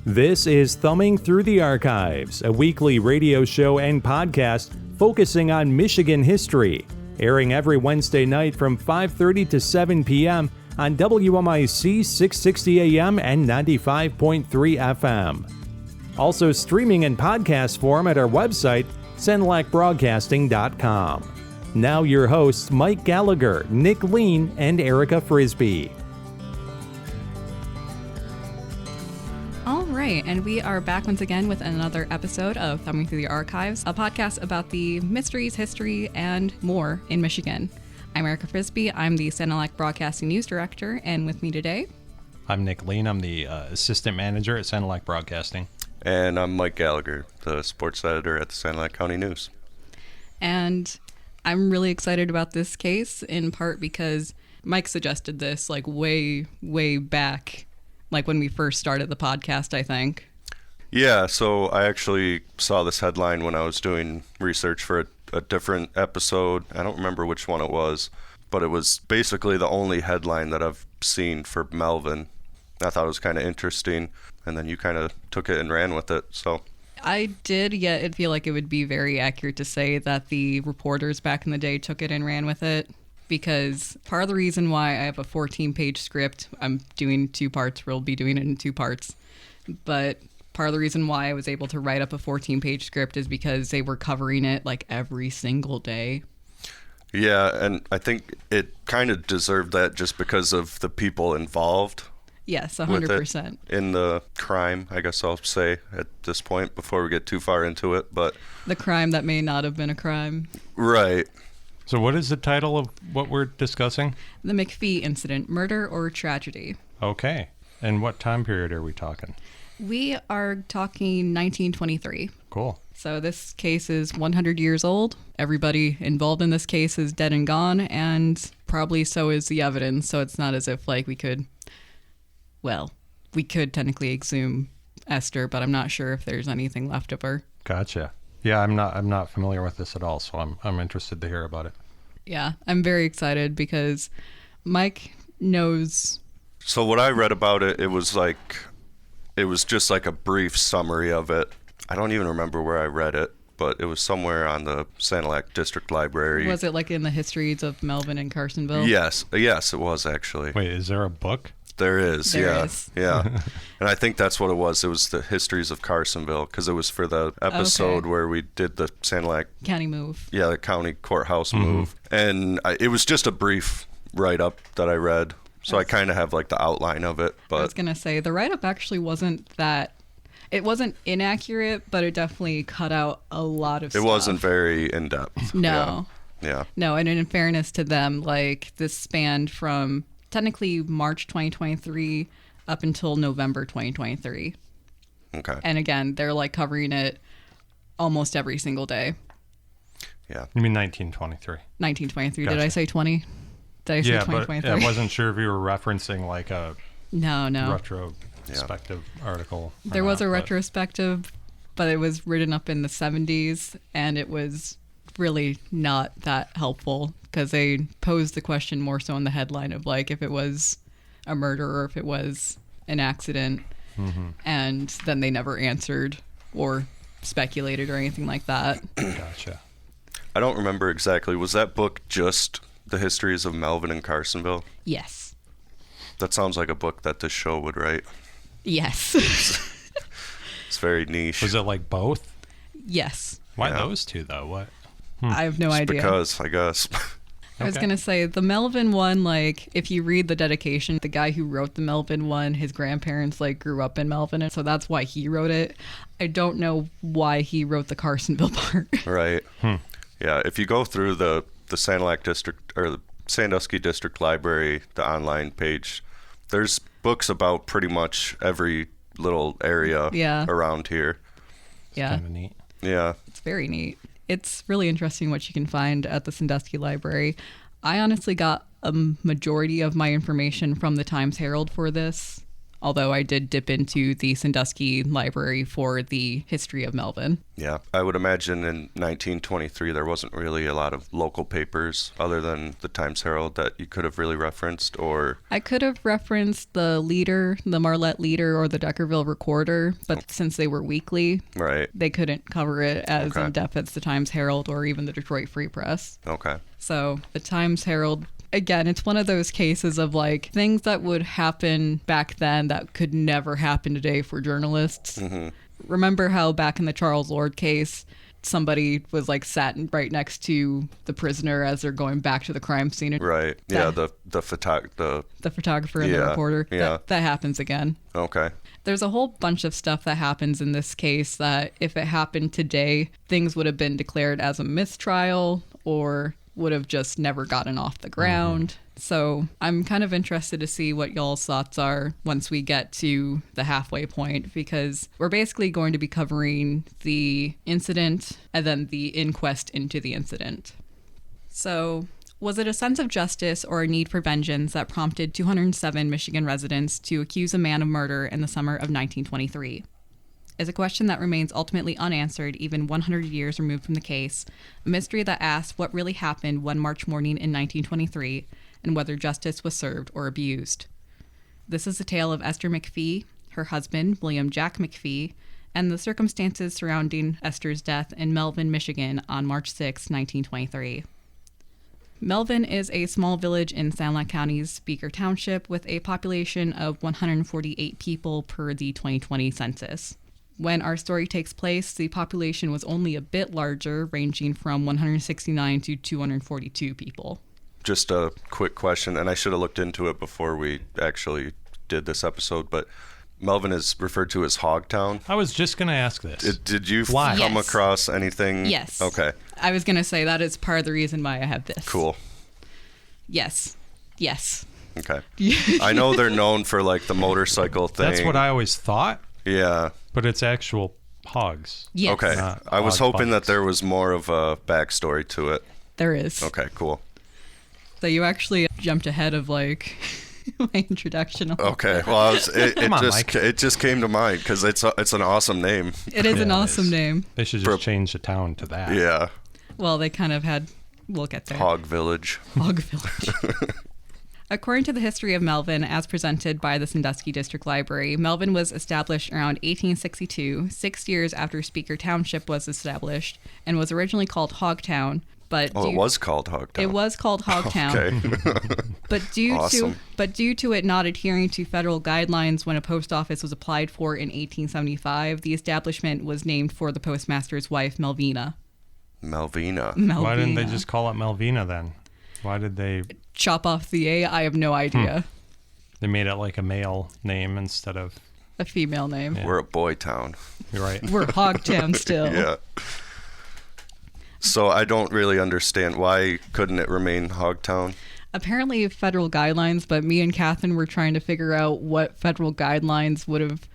This is Thumbing Through the Archives, a weekly radio show and podcast focusing on Michigan history, airing every Wednesday night from 5:30 to 7 p.m. on WMIC 660 AM and 95.3 FM. Also streaming in podcast form at our website, sanilacbroadcasting.com. Now your hosts Mike Gallagher, Nick Lean, and Erica Frisbee. All right, and we are back once again with another episode of Thumbing Through the Archives, a podcast about the mysteries, history, and more in Michigan. I'm Erica Frisbee. I'm the Sanilac Broadcasting News Director, and with me today... I'm Nick Lean. I'm the Assistant Manager at Sanilac Broadcasting. And I'm Mike Gallagher, the Sports Editor at the Sanilac County News. And I'm really excited about this case, in part because Mike suggested this like way back, like when we first started the podcast, I think. Yeah, so I actually saw this headline when I was doing research for a different episode. I don't remember which one it was, but it was basically the only headline that I've seen for Melvin. I thought it was kind of interesting, and then you kind of took it and ran with it, so... I did, yet it feel like it would be very accurate to say that the reporters back in the day took it and ran with it, because part of the reason why I have a 14-page script, I'm doing two parts, we'll be doing it in two parts, but part of the reason why I was able to write up a 14-page script is because they were covering it like every single day. Yeah, and I think it kind of deserved that just because of the people involved. Yes, 100%. In the crime, I guess I'll say at this point before we get too far into it, but... The crime that may not have been a crime. Right. So what is the title of what we're discussing? The McPhee incident, murder or tragedy. Okay. And what time period are we talking? We are talking 1923. Cool. So this case is 100 years old. Everybody involved in this case is dead and gone, and probably so is the evidence. So it's not as if like we could technically exhume Esther, but I'm not sure if there's anything left of her. Gotcha. Yeah, I'm not familiar with this at all, so I'm interested to hear about it. Yeah, I'm very excited because Mike knows. So what I read about it, it was just like a brief summary of it. I don't even remember where I read it, but it was somewhere on the Sanilac District Library. Was it like in the histories of Melvin and Carsonville? Yes, it was actually. Wait, is there a book? There is, there is. Yeah. And I think that's what it was. It was the histories of Carsonville, because it was for the episode where we did the Sanilac county move. Yeah, the county courthouse move. And it was just a brief write-up that I read, so I kind of have like the outline of it. But I was going to say, the write-up actually wasn't that... It wasn't inaccurate, but it definitely cut out a lot of stuff. It wasn't very in-depth. No. Yeah. No, and in fairness to them, like, this spanned from... technically March 2023 up until November 2023. Okay. And again, they're like covering it almost every single day. Yeah. You mean 1923? 1923. Gotcha. Did I say 20? Did I say 2023? But I wasn't sure if you were referencing like a no. retrospective article. There was a retrospective, but it was written up in the 70s, and it was really not that helpful because they posed the question more so in the headline of like if it was a murder or if it was an accident, and then they never answered or speculated or anything like that. Gotcha. I don't remember exactly. Was that book just the histories of Melvin and Carsonville? Yes. That sounds like a book that this show would write. Yes. It's very niche. Was it like both? Yes. Why those two though? What? I have no idea. Because, I guess. I was going to say, the Melvin one, like, if you read the dedication, the guy who wrote the Melvin one, his grandparents, like, grew up in Melvin, and so that's why he wrote it. I don't know why he wrote the Carsonville part. Right. Yeah, if you go through the Sanilac District, or the Sandusky District Library, the online page, there's books about pretty much every little area around here. Yeah. Kind of neat. Yeah. It's very neat. It's really interesting what you can find at the Sandusky Library. I honestly got a majority of my information from the Times-Herald for this. although I did dip into the Sandusky Library for the history of Melvin. Yeah, I would imagine in 1923 there wasn't really a lot of local papers other than the Times-Herald that you could have really referenced, or... I could have referenced the Leader, the Marlette Leader, or the Deckerville Recorder, but since they were weekly, Right. they couldn't cover it as Okay. in depth as the Times-Herald or even the Detroit Free Press. Okay. So the Times-Herald, again, it's one of those cases of like things that would happen back then that could never happen today for journalists. Mm-hmm. Remember how back in the Charles Lord case, somebody was like sat right next to the prisoner as they're going back to the crime scene? Right. Yeah, the photographer and the Yeah, reporter. yeah. That happens again. Okay. There's a whole bunch of stuff that happens in this case that if it happened today, things would have been declared as a mistrial or would have just never gotten off the ground. So I'm kind of interested to see what y'all's thoughts are once we get to the halfway point, because we're basically going to be covering the incident and then the inquest into the incident. So was it a sense of justice or a need for vengeance that prompted 207 Michigan residents to accuse a man of murder in the summer of 1923? Is a question that remains ultimately unanswered even 100 years removed from the case, a mystery that asks what really happened one March morning in 1923 and whether justice was served or abused. This is the tale of Esther McPhee, her husband, William Jack McPhee, and the circumstances surrounding Esther's death in Melvin, Michigan on March 6, 1923. Melvin is a small village in Sanilac County's Speaker Township with a population of 148 people per the 2020 census. When our story takes place, the population was only a bit larger, ranging from 169 to 242 people. Just a quick question, and I should have looked into it before we actually did this episode, but Melvin is referred to as Hogtown. I was just going to ask this. Did you Why? come Yes. across anything? Yes. Okay, I was going to say that is part of the reason why I have this. cool. Yes. Yes. Okay. I know they're known for like the motorcycle thing. That's what I always thought, Yeah. but it's actual hogs. Yes. Okay. Not I was hog hoping bucks. that there was more of a backstory to it. There is. Okay, cool. So you actually jumped ahead of like my introduction. Okay. Well, Come on, Mike. it just came to mind because it's an awesome name. It is an Yeah, it awesome is. name. They should just change the town to that. Yeah. Well, they kind of had, we'll get there. Hog Village. Hog Village. According to the history of Melvin, as presented by the Sandusky District Library, Melvin was established around 1862, 6 years after Speaker Township was established, and was originally called Hogtown. But Oh, it was called Hogtown. It was called Hogtown. Okay. But due to it not adhering to federal guidelines when a post office was applied for in 1875, the establishment was named for the postmaster's wife, Melvina. Malvina. Why didn't they just call it Melvina then? Why did they chop off the A? I have no idea. they made it like a male name instead of A female name. Yeah. We're a boy town. you're right. We're Hogtown still. Yeah. So I don't really understand why couldn't it remain Hogtown? Apparently federal guidelines, but me and Catherine were trying to figure out what federal guidelines would have.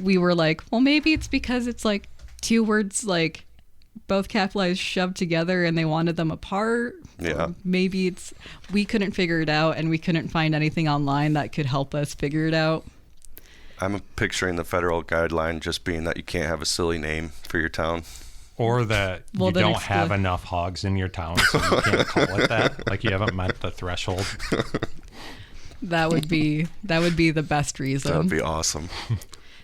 We were like, well, maybe it's because it's like two words like both capitalized shoved together and they wanted them apart. Yeah. Or maybe it's we couldn't figure it out and we couldn't find anything online that could help us figure it out. I'm picturing the federal guideline just being that you can't have a silly name for your town. Or that Well, you then don't it's have the- enough hogs in your town, so you can't call it that. Like you haven't met the threshold. That would be the best That reason. would be awesome.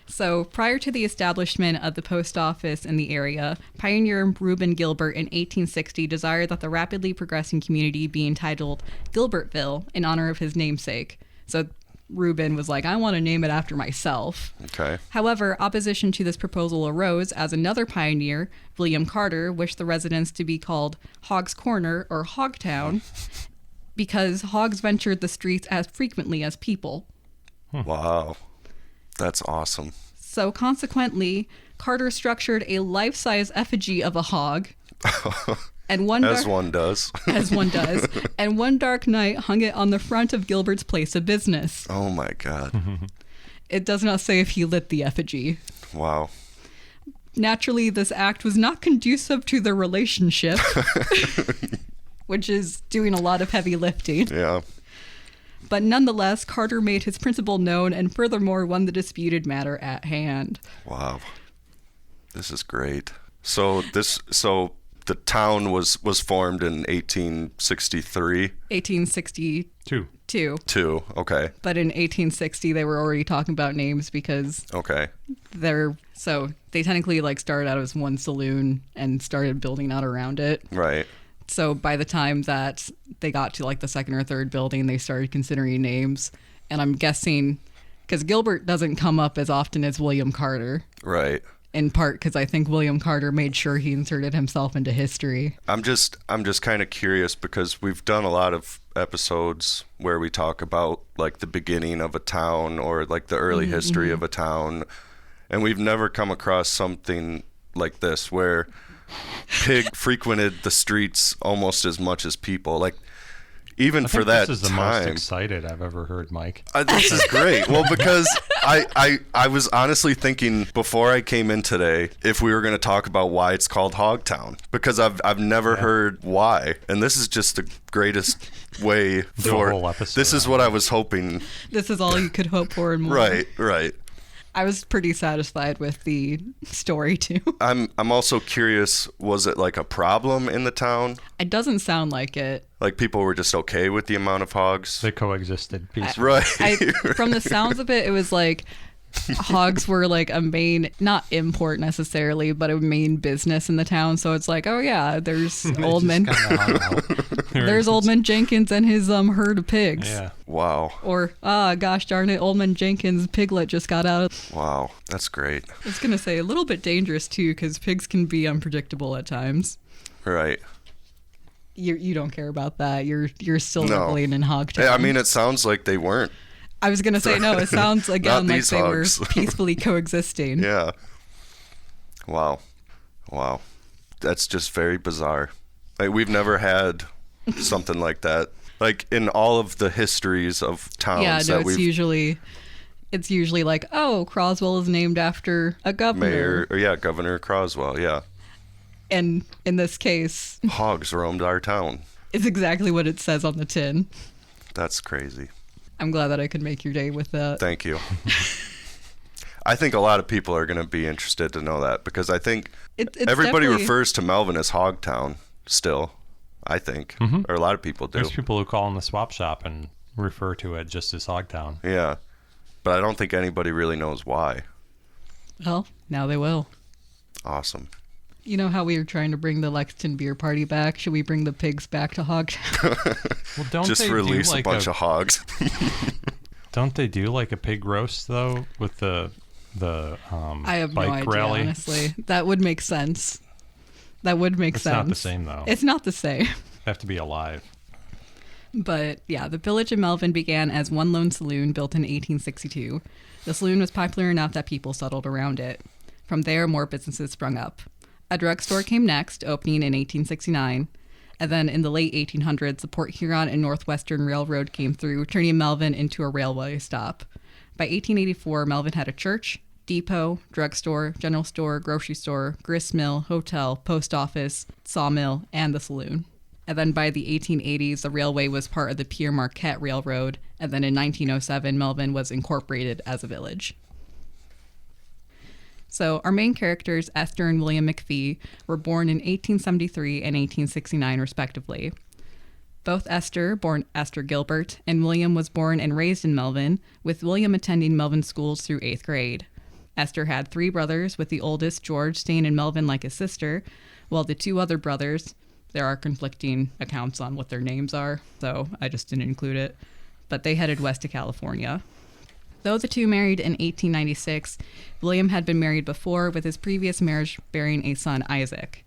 So prior to the establishment of the post office in the area, pioneer Reuben Gilbert in 1860 desired that the rapidly progressing community be entitled Gilbertville in honor of his namesake. So Reuben was like, I want to name it after myself. Okay. However, opposition to this proposal arose as another pioneer, William Carter, wished the residents to be called Hogs Corner or Hogtown because hogs ventured the streets as frequently as people. Wow. That's awesome. So consequently, Carter structured a life-size effigy of a hog. And As one does. as one does. And one dark night hung it on the front of Gilbert's place of business. Oh my God. It does not say if he lit the effigy. Wow. Naturally, this act was not conducive to their relationship, which is doing a lot of heavy lifting. Yeah. But nonetheless, Carter made his principle known and furthermore won the disputed matter at hand. Wow. This is great. So the town was formed in 1863. 1862. Two. Okay. But in 1860, they were already talking about names because Okay. they technically like started out as one saloon and started building out around it. Right. So by the time that they got to like the second or third building, they started considering names. And I'm guessing because Gilbert doesn't come up as often as William Carter. Right. In part because I think William Carter made sure he inserted himself into history. I'm just kind of curious because we've done a lot of episodes where we talk about like the beginning of a town or like the early history of a town, and we've never come across something like this where Pig frequented the streets almost as much as people. Like even for that this is the time, most excited I've ever heard Mike. This is great. Well, because I was honestly thinking before I came in today if we were going to talk about why it's called Hogtown, because I've never heard why, and this is just the greatest way for a whole episode. This is what I was hoping. This is all you could hope for and more. Right. I was pretty satisfied with the story too. I'm also curious, was it like a problem in the town? It doesn't sound like it. Like people were just okay with the amount of hogs? They coexisted peacefully. Right. From the sounds of it, it was like hogs were like a main, not import necessarily, but a main business in the town. So it's like, oh yeah, there's Oldman. There's Oldman Jenkins and his herd of pigs. Yeah. Wow. Or, gosh darn it, Oldman Jenkins' piglet just got out. Wow, that's great. I was going to say a little bit dangerous too, because pigs can be unpredictable at times. Right. You don't care about that. You're still No. reveling in Hogtown. I mean, it sounds like they weren't. I was going to say, no, it sounds again like these they hogs. were peacefully coexisting. Yeah. Wow. That's just very bizarre. Like we've never had something like that. Like in all of the histories of towns Yeah, no, that it's usually like, oh, Croswell is named after a governor. Governor Croswell, yeah. And in this case, Hogs roamed our town. it's exactly what it says on the tin. That's crazy. I'm glad that I could make your day with that. Thank you. I think a lot of people are going to be interested to know that because I think It's everybody definitely- refers to Melvin as Hogtown still, I think. Or a lot of people do. There's people who call in the swap shop and refer to it just as Hogtown. Yeah. But I don't think anybody really knows why. Well, now they will. Awesome. You know how we were trying to bring the Lexington beer party back? Should we bring the pigs back to Hogtown? Well, don't Just they release do a like bunch of hogs. Don't they do like a pig roast though with the I have no bike idea, rally? honestly. That would make sense. That would make It's sense. not the same though. It's not the same. They have to be alive. But yeah, the village of Melvin began as one lone saloon built in 1862. The saloon was popular enough that people settled around it. From there, more businesses sprung up. A drugstore came next, opening in 1869. And then in the late 1800s, the Port Huron and Northwestern Railroad came through, turning Melvin into a railway stop. By 1884, Melvin had a church, depot, drugstore, general store, grocery store, grist mill, hotel, post office, sawmill, and the saloon. And then by the 1880s, the railway was part of the Pierre Marquette Railroad. And then in 1907, Melvin was incorporated as a village. So our main characters, Esther and William McPhee, were born in 1873 and 1869, respectively. Both Esther, born Esther Gilbert, and William was born and raised in Melvin, with William attending Melvin schools through 8th grade. Esther had 3 brothers, with the oldest, George, staying in Melvin like his sister, while the 2 other brothers, there are conflicting accounts on what their names are, so I just didn't include it, but they headed west to California. Though the 2 married in 1896, William had been married before, with his previous marriage bearing a son, Isaac.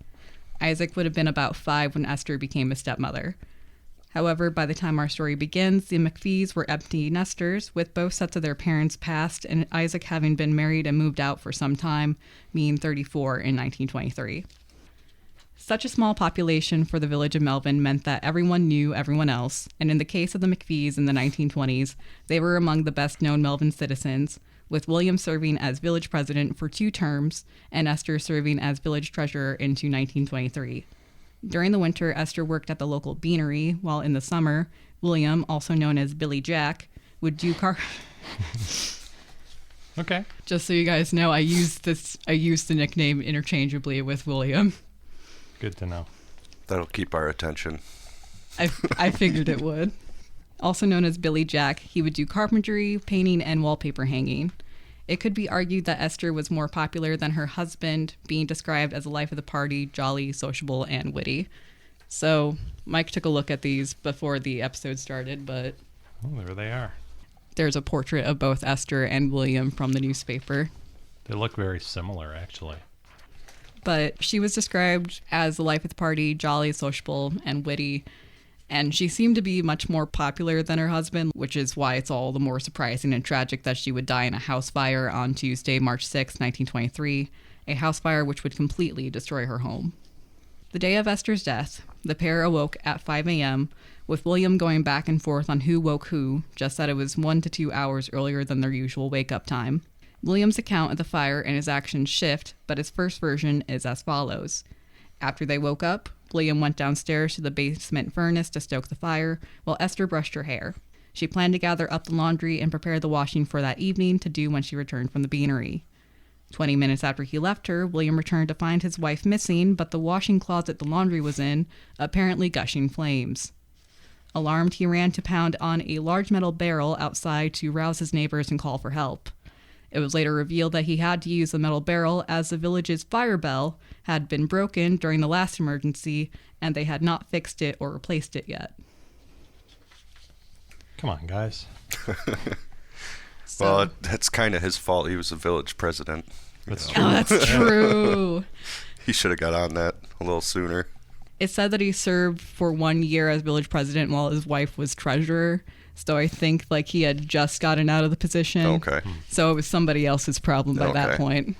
Isaac would have been about 5 when Esther became a stepmother. However, by the time our story begins, the McPhees were empty nesters, with both sets of their parents passed, and Isaac having been married and moved out for some time, being 34 in 1923. Such a small population for the village of Melvin meant that everyone knew everyone else, and in the case of the McPhees in the 1920s, they were among the best-known Melvin citizens, with William serving as village president for 2 terms and Esther serving as village treasurer into 1923. During the winter, Esther worked at the local beanery, while in the summer, William, also known as Billy Jack, would do Okay. Just so you guys know, I used the nickname interchangeably with William. Good to know. That'll keep our attention. I figured it would. Also known as Billy Jack, he would do carpentry, painting, and wallpaper hanging. It could be argued that Esther was more popular than her husband, being described as a life of the party, jolly, sociable, and witty. So Mike took a look at these before the episode started, but Oh, there they are. there's a portrait of both Esther and William from the newspaper. They look very similar, actually. But she was described as the life of the party, jolly, sociable, and witty. And she seemed to be much more popular than her husband, which is why it's all the more surprising and tragic that she would die in a house fire on Tuesday, March 6, 1923, a house fire which would completely destroy her home. The day of Esther's death, the pair awoke at 5 a.m., with William going back and forth on who woke who, just that it was 1 to 2 hours earlier than their usual wake-up time. William's account of the fire and his actions shift, but his first version is as follows. After they woke up, William went downstairs to the basement furnace to stoke the fire, while Esther brushed her hair. She planned to gather up the laundry and prepare the washing for that evening to do when she returned from the beanery. 20 minutes after he left her, William returned to find his wife missing, but the washing closet the laundry was in, apparently gushing flames. Alarmed, he ran to pound on a large metal barrel outside to rouse his neighbors and call for help. It was later revealed that he had to use the metal barrel as the village's fire bell had been broken during the last emergency, and they had not fixed it or replaced it yet. Come on, guys. Well, that's kind of his fault. He was the village president. That's Oh, that's true. He should have got on that a little sooner. It said that he served for 1 year as village president while his wife was treasurer. So I think like he had just gotten out of the position. Okay. So it was somebody else's problem by that Okay. point.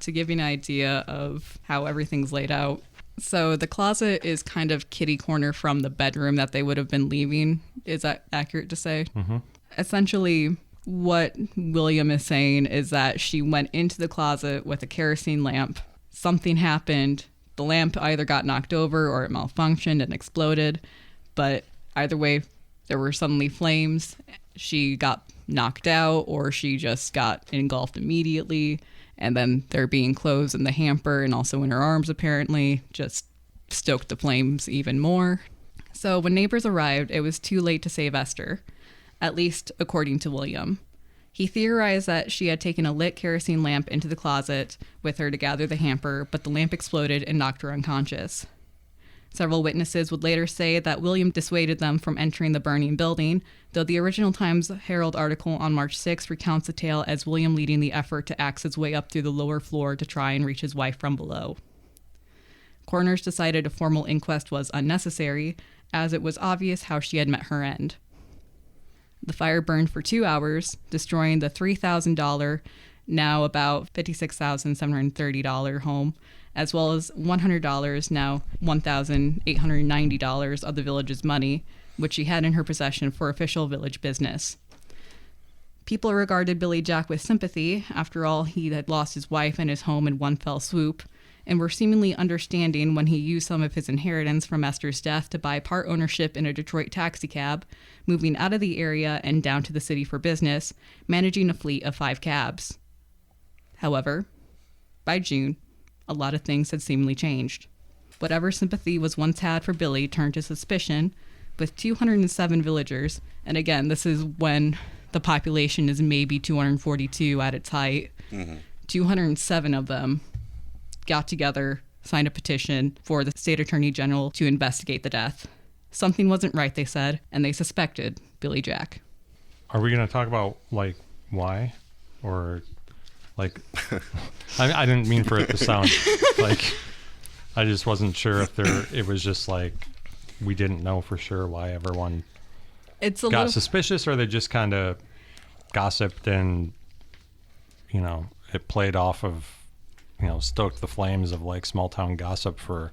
To give you an idea of how everything's laid out. So the closet is kind of kitty corner from the bedroom that they would have been leaving. Is that accurate to say? Mm-hmm. Essentially, what William is saying is that she went into the closet with a kerosene lamp. Something happened. The lamp either got knocked over or it malfunctioned and exploded. But either way, there were suddenly flames. She got knocked out or she just got engulfed immediately. And then there being clothes in the hamper and also in her arms apparently just stoked the flames even more. So when neighbors arrived, it was too late to save Esther, at least according to William. He theorized that she had taken a lit kerosene lamp into the closet with her to gather the hamper, but the lamp exploded and knocked her unconscious. Several witnesses would later say that William dissuaded them from entering the burning building, though the original Times Herald article on March 6 recounts the tale as William leading the effort to axe his way up through the lower floor to try and reach his wife from below. Coroners decided a formal inquest was unnecessary, as it was obvious how she had met her end. The fire burned for 2 hours, destroying the $3,000, now about $56,730 home, as well as $100, now $1,890 of the village's money, which she had in her possession for official village business. People regarded Billy Jack with sympathy. After all, he had lost his wife and his home in one fell swoop, and were seemingly understanding when he used some of his inheritance from Esther's death to buy part ownership in a Detroit taxicab, moving out of the area and down to the city for business, managing a fleet of 5 cabs. However, by June, a lot of things had seemingly changed. Whatever sympathy was once had for Billy turned to suspicion, with 207 villagers, and again, this is when the population is maybe 242 at its height. 207 of them got together, signed a petition for the state attorney general to investigate the death. Something wasn't right, they said, and they suspected Billy Jack. Are we going to talk about, like, why? Or, like, I didn't mean for it to sound like, I just wasn't sure if it was just like, we didn't know for sure why everyone got suspicious, or they just kind of gossiped and, it played off of, stoked the flames of like small town gossip for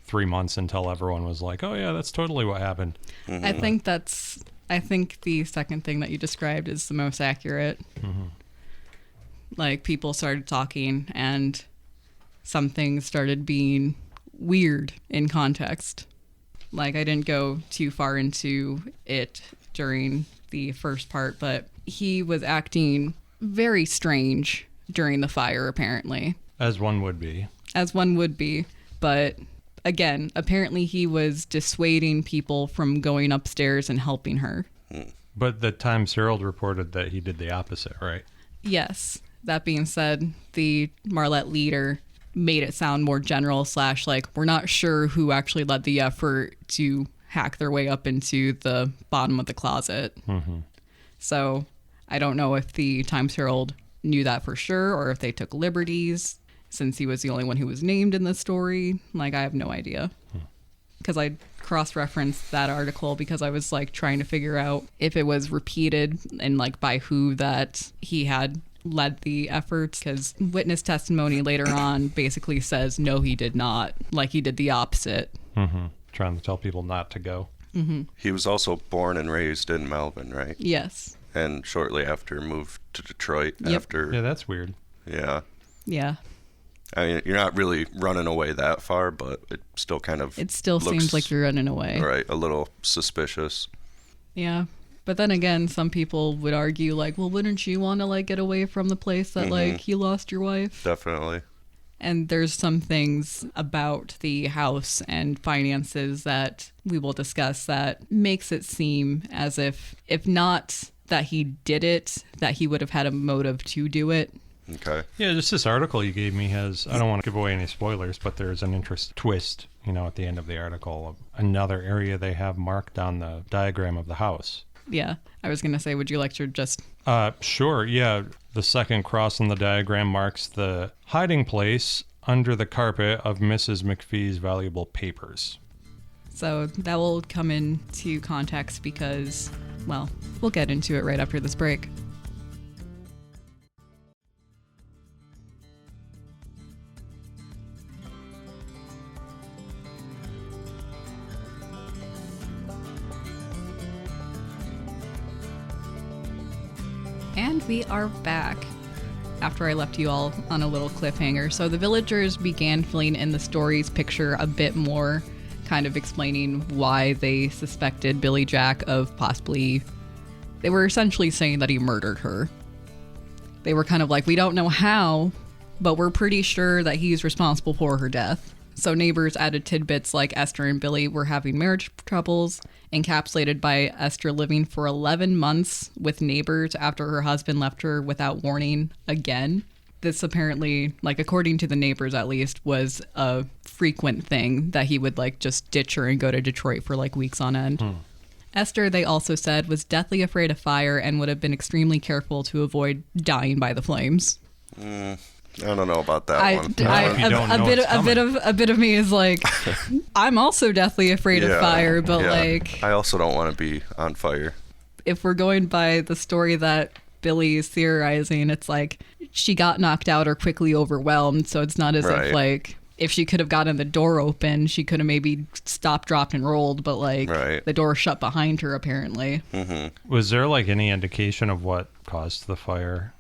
3 months until everyone was like, oh yeah, that's totally what happened. I think the second thing that you described is the most accurate. Like people started talking and some things started being weird in context. Like, I didn't go too far into it during the first part, but he was acting very strange during the fire, apparently. As one would be. As one would be. But again, apparently he was dissuading people from going upstairs and helping her. But the Times Herald reported that he did the opposite, right? Yes. That being said, the Marlette leader made it sound more general / like, we're not sure who actually led the effort to hack their way up into the bottom of the closet. Mm-hmm. So I don't know if the Times Herald knew that for sure or if they took liberties since he was the only one who was named in the story. Like, I have no idea. Because I cross-referenced that article because I was like trying to figure out if it was repeated and like by who that he had led the efforts, because witness testimony later on basically says no, he did not. Like, he did the opposite. Mm-hmm. Trying to tell people not to go. Mm-hmm. He was also born and raised in Melvin, right? Yes. And shortly after moved to Detroit. Yep. After. Yeah, that's weird. Yeah. Yeah. I mean, you're not really running away that far, but it still kind of It still looks, seems like you're running away. Right, a little suspicious. Yeah. But then again, some people would argue, like, well, wouldn't you want to, like, get away from the place that, like, you lost your wife? Definitely. And there's some things about the house and finances that we will discuss that makes it seem as if not that he did it, that he would have had a motive to do it. Okay. Yeah, just this article you gave me has, I don't want to give away any spoilers, but there's an interesting twist, at the end of the article of another area they have marked on the diagram of the house. Yeah. I was going to say, would you like to just... Sure, yeah. The second cross on the diagram marks the hiding place under the carpet of Mrs. McPhee's valuable papers. So that will come into context because, well, we'll get into it right after this break. And we are back after I left you all on a little cliffhanger. So the villagers began filling in the story's picture a bit more, kind of explaining why they suspected Billy Jack of possibly... They were essentially saying that he murdered her. They were kind of like, we don't know how, but we're pretty sure that he's responsible for her death. So neighbors added tidbits like Esther and Billy were having marriage troubles, encapsulated by Esther living for 11 months with neighbors after her husband left her without warning again. This apparently, like according to the neighbors at least, was a frequent thing that he would like just ditch her and go to Detroit for like weeks on end. Esther, they also said, was deathly afraid of fire and would have been extremely careful to avoid dying by the flames. I don't know about that one. A bit of me is like, I'm also deathly afraid of fire, but like, I also don't want to be on fire. If we're going by the story that Billy is theorizing, it's like she got knocked out or quickly overwhelmed, so it's not as if like if she could have gotten the door open, she could have maybe stopped, dropped, and rolled, but like the door shut behind her apparently. Was there like any indication of what caused the fire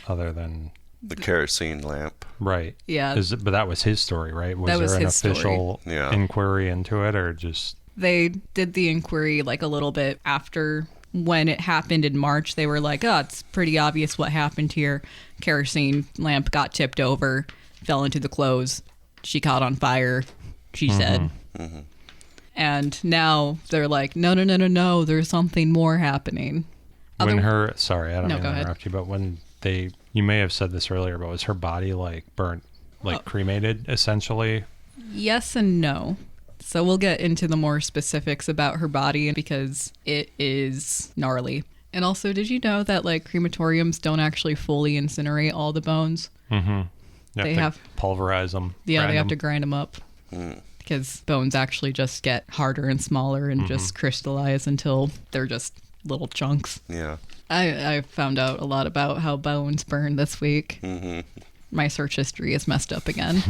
other than the kerosene lamp? Right. Yeah. But that was his story, right? That was there an his official story. inquiry into it, or just... They did the inquiry like a little bit after when it happened in March. They were like, oh, it's pretty obvious what happened here. Kerosene lamp got tipped over, fell into the clothes. She caught on fire, she said. And now they're like, no, there's something more happening. Sorry, I don't mean to interrupt you, but when you may have said this earlier, but was her body like burnt, like cremated essentially? Yes and no. So we'll get into the more specifics about her body because it is gnarly. And also, did you know that like crematoriums don't actually fully incinerate all the bones? They have to pulverize them. Yeah, they have to grind them up because bones actually just get harder and smaller and just crystallize until they're just little chunks. Yeah. I found out a lot about how bones burn this week. My search history is messed up again.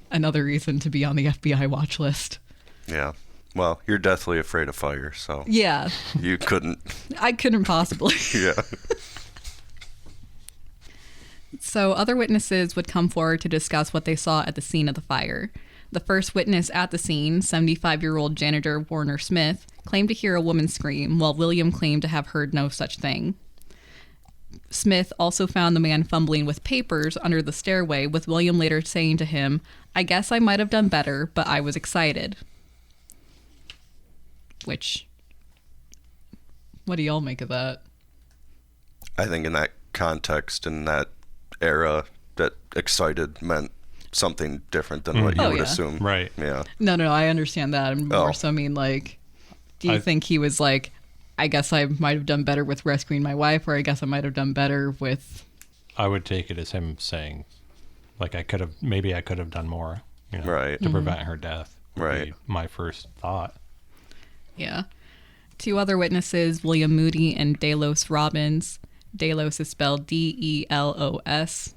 Another reason to be on the FBI watch list. Yeah. Well, you're deathly afraid of fire, so... Yeah. You couldn't... I couldn't possibly. Yeah. So other witnesses would come forward to discuss what they saw at the scene of the fire. The first witness at the scene, 75-year-old janitor Warner Smith, claimed to hear a woman scream, while William claimed to have heard no such thing. Smith also found the man fumbling with papers under the stairway, with William later saying to him, "I guess I might have done better, but I was excited." Which, what do y'all make of that? I think in that context, in that era, that excited meant something different than what you would assume. Right. Yeah. No, I understand that. I'm more so mean, like, do you think he was like, I guess I might have done better with rescuing my wife, or I guess I might have done better with... I would take it as him saying, like, I could have done more, right, to prevent her death. Right. Be my first thought. Yeah. Two other witnesses, William Moody and Delos Robbins. Delos is spelled D-E-L-O-S.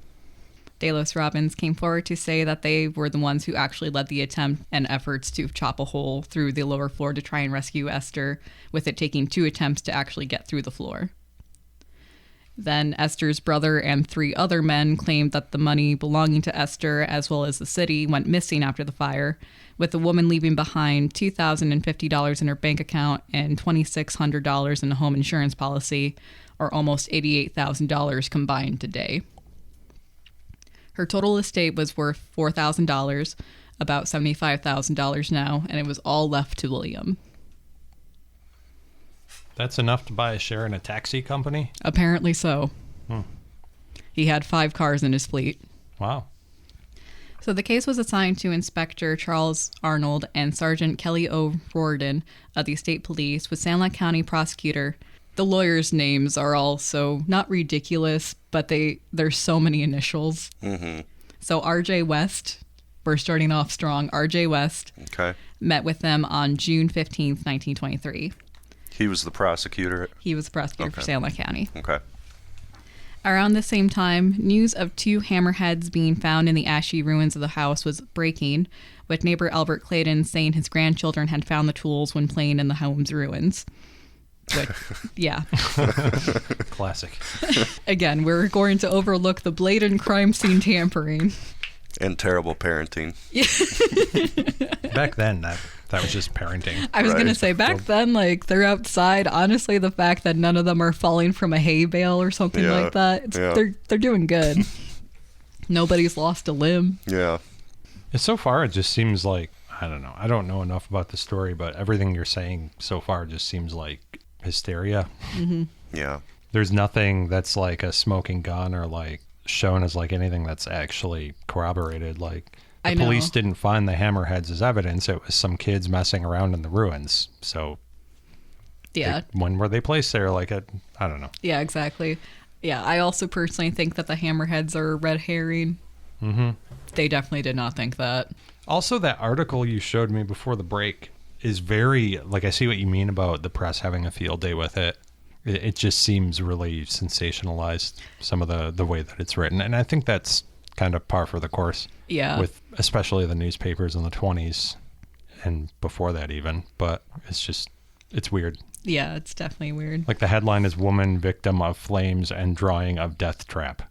Delos Robbins came forward to say that they were the ones who actually led the attempt and efforts to chop a hole through the lower floor to try and rescue Esther, with it taking 2 attempts to actually get through the floor. Then Esther's brother and 3 other men claimed that the money belonging to Esther, as well as the city, went missing after the fire, with the woman leaving behind $2,050 in her bank account and $2,600 in a home insurance policy, or almost $88,000 combined today. Her total estate was worth $4,000, about $75,000 now, and it was all left to William. That's enough to buy a share in a taxi company? Apparently so. He had 5 cars in his fleet. Wow. So the case was assigned to Inspector Charles Arnold and Sergeant Kelly O'Riordan of the State Police, with Sanilac County Prosecutor. The lawyers' names are also not ridiculous, but there's so many initials. Mm-hmm. So R.J. West, we're starting off strong. R.J. West met with them on June 15th, 1923. He was the prosecutor? He was the prosecutor for Sanilac County. Okay. Around the same time, news of 2 hammerheads being found in the ashy ruins of the house was breaking, with neighbor Albert Clayton saying his grandchildren had found the tools when playing in the home's ruins. Which, yeah. Classic. Again, we're going to overlook the blatant crime scene tampering. And terrible parenting. Back then, that was just parenting. I was going to say, back then, like, they're outside. Honestly, the fact that none of them are falling from a hay bale or something like that, they're doing good. Nobody's lost a limb. Yeah. So far, it just seems like, I don't know. I don't know enough about the story, but everything you're saying so far just seems like hysteria. Mm-hmm. Yeah. There's nothing that's like a smoking gun or like shown as like anything that's actually corroborated. Like the police didn't find the hammerheads as evidence. It was some kids messing around in the ruins. So yeah, when were they placed there? Like I don't know. Yeah, exactly. Yeah, I also personally think that the hammerheads are a red herring. Mm-hmm. They definitely did not think that. Also, that article you showed me before the break is very, like, I see what you mean about the press having a field day with it. It just seems really sensationalized, some of the way that it's written. And I think that's kind of par for the course. Yeah. With especially the newspapers in the 20s and before that even. But it's weird. Yeah, it's definitely weird. Like the headline is "Woman Victim of Flames and Drawing of Death Trap."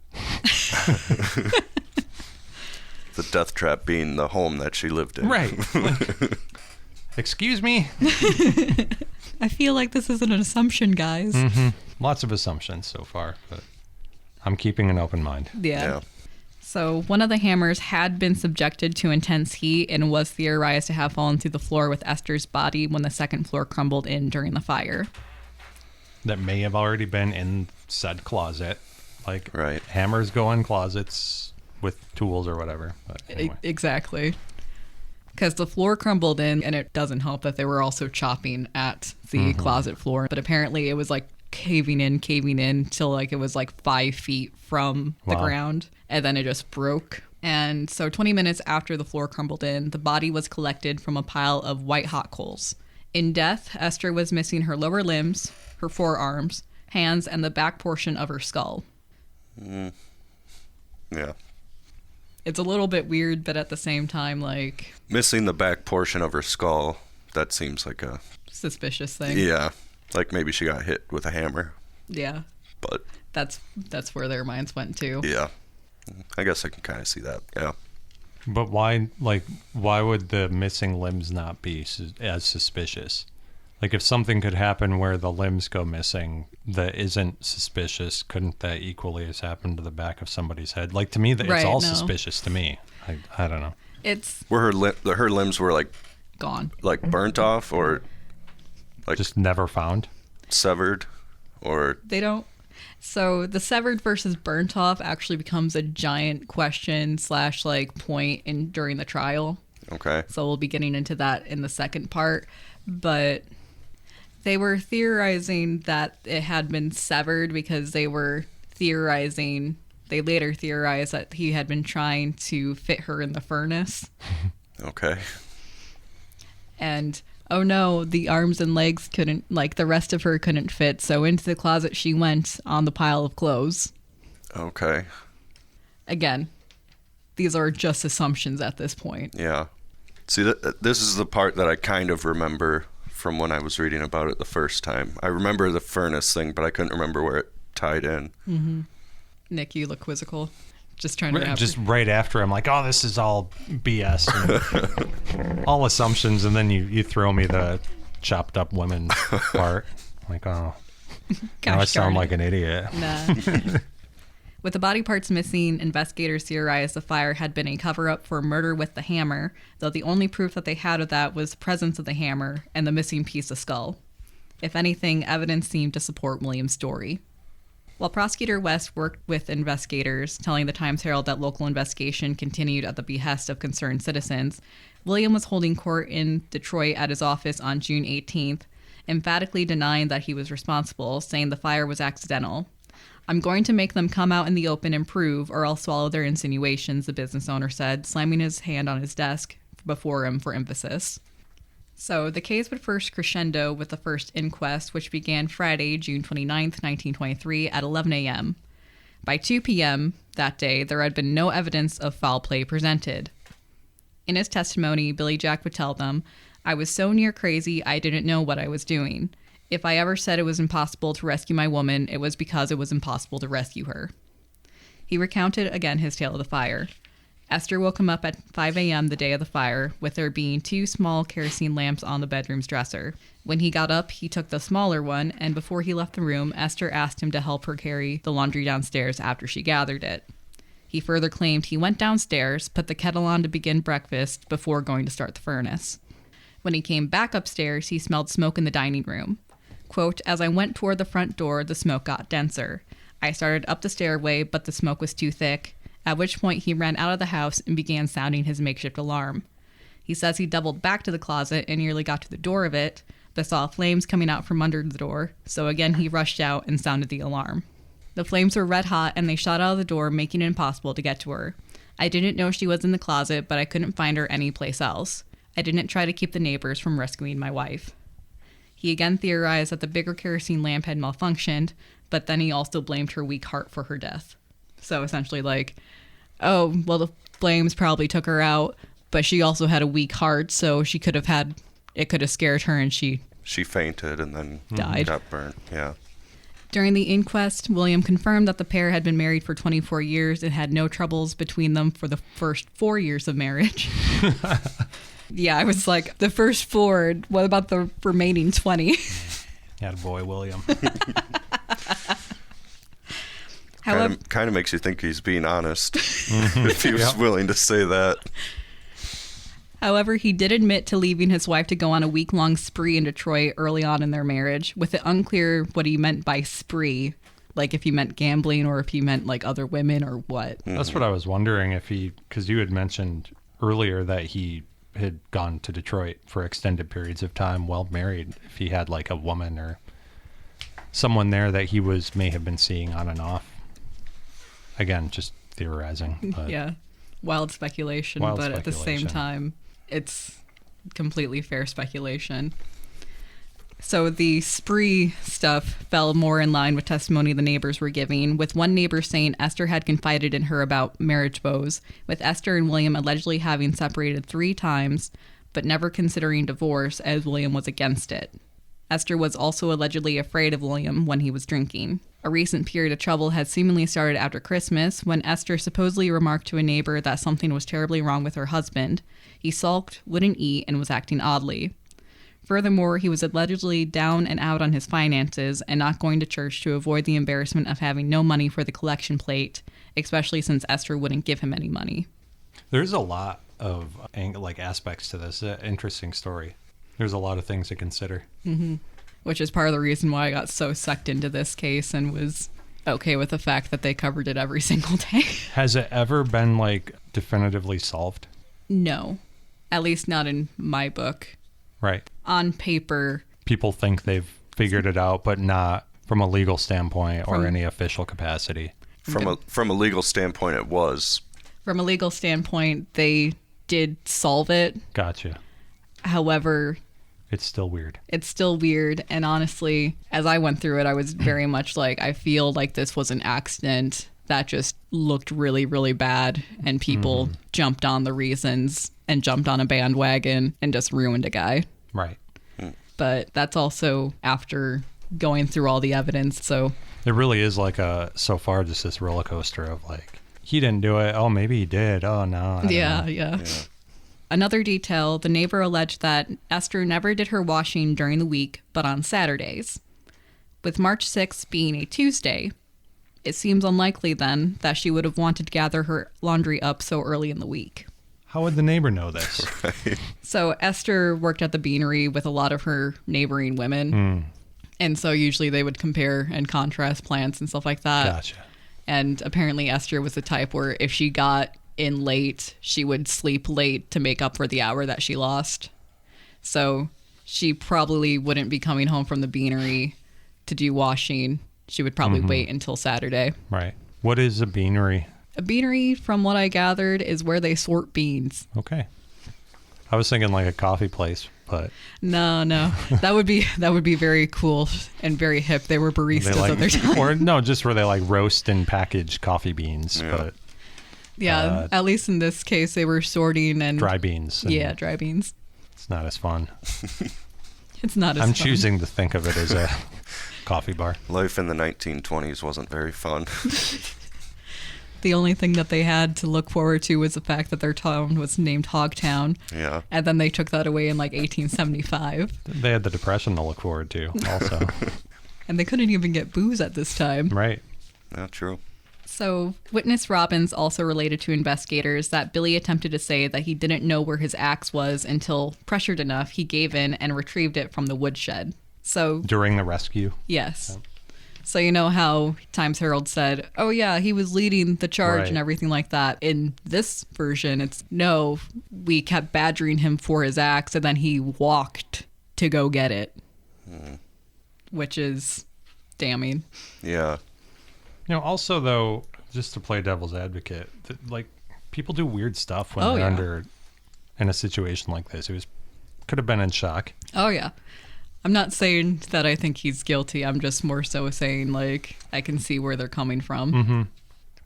The death trap being the home that she lived in. Right. Like, excuse me? I feel like this is an assumption, guys. Mm-hmm. Lots of assumptions so far, but I'm keeping an open mind. Yeah. So one of the hammers had been subjected to intense heat and was theorized to have fallen through the floor with Esther's body when the second floor crumbled in during the fire. That may have already been in said closet. Like, right. Hammers go in closets with tools or whatever. But anyway. Exactly. Because the floor crumbled in, and it doesn't help that they were also chopping at the closet floor. But apparently it was like caving in till like it was like 5 feet from the ground. And then it just broke. And so 20 minutes after the floor crumbled in, the body was collected from a pile of white hot coals. In death, Esther was missing her lower limbs, her forearms, hands, and the back portion of her skull. Yeah. It's a little bit weird, but at the same time, like... Missing the back portion of her skull, that seems like a... suspicious thing. Yeah. Like maybe she got hit with a hammer. Yeah. But... That's where their minds went to. Yeah. I guess I can kind of see that. Yeah. But why would the missing limbs not be as suspicious? Like, if something could happen where the limbs go missing that isn't suspicious, couldn't that equally as happen to the back of somebody's head? Like, to me, it's all suspicious to me. I don't know. It's Were her limbs were like gone. like burnt off, or like Just never found? severed, or They don't. So the severed versus burnt off actually becomes a giant question / like point during the trial. okay. So we'll be getting into that in the second part. But they were theorizing that it had been severed because they later theorized that he had been trying to fit her in the furnace. Okay. And oh no, the arms and legs couldn't, like the rest of her couldn't fit. So into the closet she went on the pile of clothes. Okay. Again, these are just assumptions at this point. Yeah. See, this is the part that I kind of remember from when I was reading about it the first time. I remember the furnace thing, but I couldn't remember where it tied in. Mm-hmm. Nick, you look quizzical. Just trying to Just right after, I'm like, oh, this is all BS. And all assumptions, and then you throw me the chopped up women part. Like, oh, now I sound like an idiot. Nah. With the body parts missing, investigators theorized the fire had been a cover-up for murder with the hammer, though the only proof that they had of that was the presence of the hammer and the missing piece of skull. If anything, evidence seemed to support William's story. While Prosecutor West worked with investigators, telling the Times-Herald that local investigation continued at the behest of concerned citizens, William was holding court in Detroit at his office on June 18th, emphatically denying that he was responsible, saying the fire was accidental. "I'm going to make them come out in the open and prove, or I'll swallow their insinuations," the business owner said, slamming his hand on his desk before him for emphasis. So the case would first crescendo with the first inquest, which began Friday, June 29th, 1923 at 11 a.m. By 2 p.m. that day, there had been no evidence of foul play presented. In his testimony, Billy Jack would tell them, "I was so near crazy, I didn't know what I was doing. If I ever said it was impossible to rescue my woman, it was because it was impossible to rescue her." He recounted again his tale of the fire. Esther woke him up at 5 a.m. the day of the fire, with there being 2 small kerosene lamps on the bedroom's dresser. When he got up, he took the smaller one, and before he left the room, Esther asked him to help her carry the laundry downstairs after she gathered it. He further claimed he went downstairs, put the kettle on to begin breakfast before going to start the furnace. When he came back upstairs, he smelled smoke in the dining room. Quote, "As I went toward the front door, the smoke got denser. I started up the stairway, but the smoke was too thick, at which point he ran out of the house and began sounding his makeshift alarm. He says he doubled back to the closet and nearly got to the door of it, but saw flames coming out from under the door, so again he rushed out and sounded the alarm. The flames were red hot and they shot out of the door, making it impossible to get to her. I didn't know she was in the closet, but I couldn't find her anyplace else. I didn't try to keep the neighbors from rescuing my wife." He again theorized that the bigger kerosene lamp had malfunctioned, but then he also blamed her weak heart for her death. So essentially like, oh, well, the flames probably took her out, but she also had a weak heart, so it could have scared her and she fainted and then died. got burnt. Yeah. During the inquest, William confirmed that the pair had been married for 24 years and had no troubles between them for the first 4 years of marriage. Yeah, I was like, the first 4, what about the remaining 20? Attaboy, William. However, Kind of makes you think he's being honest if he was willing to say that. However, he did admit to leaving his wife to go on a week-long spree in Detroit early on in their marriage, with it unclear what he meant by spree, like if he meant gambling or if he meant like other women or what. That's what I was wondering, because you had mentioned earlier that he had gone to Detroit for extended periods of time while married, if he had like a woman or someone there that he may have been seeing on and off. Again, just theorizing. But Yeah, wild speculation, but at the same time, it's completely fair speculation. So the spree stuff fell more in line with testimony the neighbors were giving, with one neighbor saying Esther had confided in her about marriage woes, with Esther and William allegedly having separated 3 times, but never considering divorce as William was against it. Esther was also allegedly afraid of William when he was drinking. A recent period of trouble had seemingly started after Christmas when Esther supposedly remarked to a neighbor that something was terribly wrong with her husband. He sulked, wouldn't eat, and was acting oddly. Furthermore, he was allegedly down and out on his finances and not going to church to avoid the embarrassment of having no money for the collection plate, especially since Esther wouldn't give him any money. There's a lot of aspects to this. Interesting story. There's a lot of things to consider. Mm-hmm. Which is part of the reason why I got so sucked into this case and was okay with the fact that they covered it every single day. Has it ever been definitively solved? No, at least not in my book. Right. On paper, people think they've figured it out, but not from a legal standpoint or any official capacity. From a legal standpoint, it was. From a legal standpoint, they did solve it. Gotcha. However, it's still weird. It's still weird. And honestly, as I went through it, I was very much I feel like this was an accident that just looked really, really bad. And people jumped on the reasons and jumped on a bandwagon and just ruined a guy. Right. But that's also after going through all the evidence. So it really is so far just this roller coaster of he didn't do it. Oh, maybe he did. Oh, no. Yeah. Another detail, the neighbor alleged that Esther never did her washing during the week, but on Saturdays. With March 6th being a Tuesday, it seems unlikely then that she would have wanted to gather her laundry up so early in the week. How would the neighbor know this? Right. So Esther worked at the beanery with a lot of her neighboring women. And so usually they would compare and contrast plants and stuff like that. Gotcha. And apparently Esther was the type where if she got in late, she would sleep late to make up for the hour that she lost. So she probably wouldn't be coming home from the beanery to do washing. She would probably wait until Saturday. Right. What is a beanery? A beanery, from what I gathered, is where they sort beans. Okay. I was thinking a coffee place, but no. That would be very cool and very hip. They were baristas at their time. Or no, just where they roast and package coffee beans, but yeah, at least in this case, they were sorting and dry beans. Yeah, dry beans. It's not as fun. It's not as I'm fun. choosing to think of it as a coffee bar. Life in the 1920s wasn't very fun. The only thing that they had to look forward to was the fact that their town was named Hogtown. Yeah. And then they took that away in 1875. They had the Depression to look forward to also. And they couldn't even get booze at this time. Right. Yeah, true. So, witness Robbins also related to investigators that Billy attempted to say that he didn't know where his axe was until, pressured enough, he gave in and retrieved it from the woodshed. So during the rescue? Yes. Oh. So you know how Times Herald said, oh yeah, he was leading the charge and everything like that. In this version, it's no, we kept badgering him for his axe and then he walked to go get it. Which is damning. Yeah. Also though, just to play devil's advocate, people do weird stuff when they're in a situation like this. Could have been in shock. Oh yeah. I'm not saying that I think he's guilty. I'm just more so saying, I can see where they're coming from. Mm-hmm.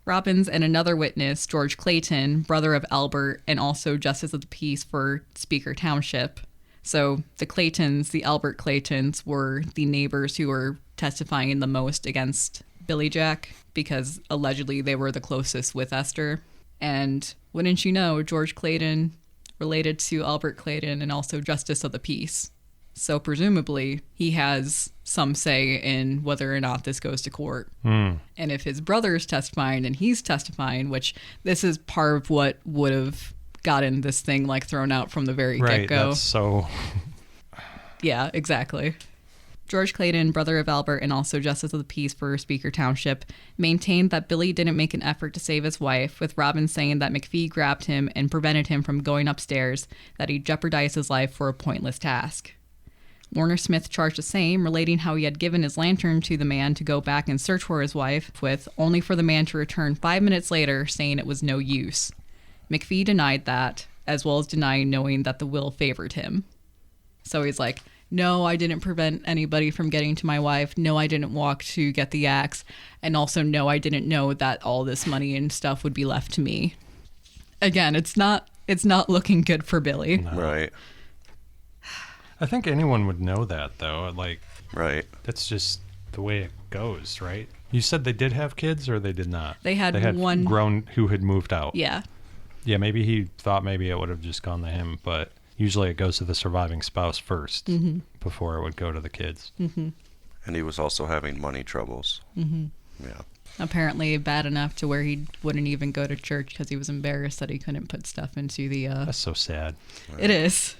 Robbins and another witness, George Clayton, brother of Albert, and also Justice of the Peace for Speaker Township. So the Claytons, the Albert Claytons, were the neighbors who were testifying the most against Billy Jack because allegedly they were the closest with Esther. And wouldn't you know, George Clayton related to Albert Clayton and also Justice of the Peace. So presumably he has some say in whether or not this goes to court. And if his brother's testifying and he's testifying, which this is part of what would have gotten this thing thrown out from the very get-go. That's so... Yeah, exactly. George Clayton, brother of Albert and also Justice of the Peace for Speaker Township, maintained that Billy didn't make an effort to save his wife, with Robbins saying that McPhee grabbed him and prevented him from going upstairs, that he jeopardized his life for a pointless task. Warner Smith charged the same, relating how he had given his lantern to the man to go back and search for his wife, with only for the man to return 5 minutes later saying it was no use. McPhee denied that, as well as denying knowing that the will favored him. So he's like, no, I didn't prevent anybody from getting to my wife. No, I didn't walk to get the axe. And also, no, I didn't know that all this money and stuff would be left to me. Again, it's not looking good for Billy. No. Right. I think anyone would know that, though. Right. That's just the way it goes, right? You said they did have kids or they did not? They had one grown who had moved out. Yeah. Yeah, maybe he thought maybe it would have just gone to him, but usually it goes to the surviving spouse first before it would go to the kids. Mm-hmm. And he was also having money troubles. Mm-hmm. Yeah. Apparently bad enough to where he wouldn't even go to church because he was embarrassed that he couldn't put stuff into the... That's so sad. It is.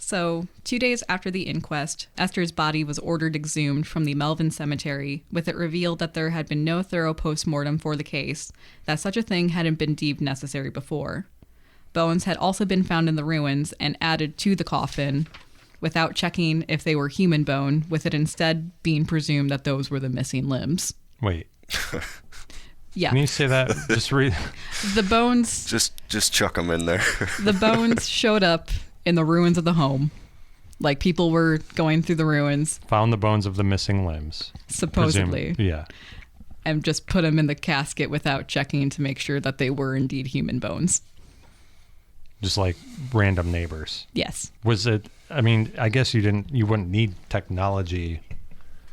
So, 2 days after the inquest, Esther's body was ordered exhumed from the Melvin cemetery, with it revealed that there had been no thorough post-mortem for the case, that such a thing hadn't been deemed necessary before. Bones had also been found in the ruins and added to the coffin, without checking if they were human bone, with it instead being presumed that those were the missing limbs. Wait. Yeah. Can you say that? Just read. The bones... Just chuck them in there. The bones showed up in the ruins of the home. Like, people were going through the ruins. Found the bones of the missing limbs. Supposedly. Yeah. And just put them in the casket without checking to make sure that they were indeed human bones. Just like random neighbors. Yes. Was it, I mean, I guess you wouldn't need technology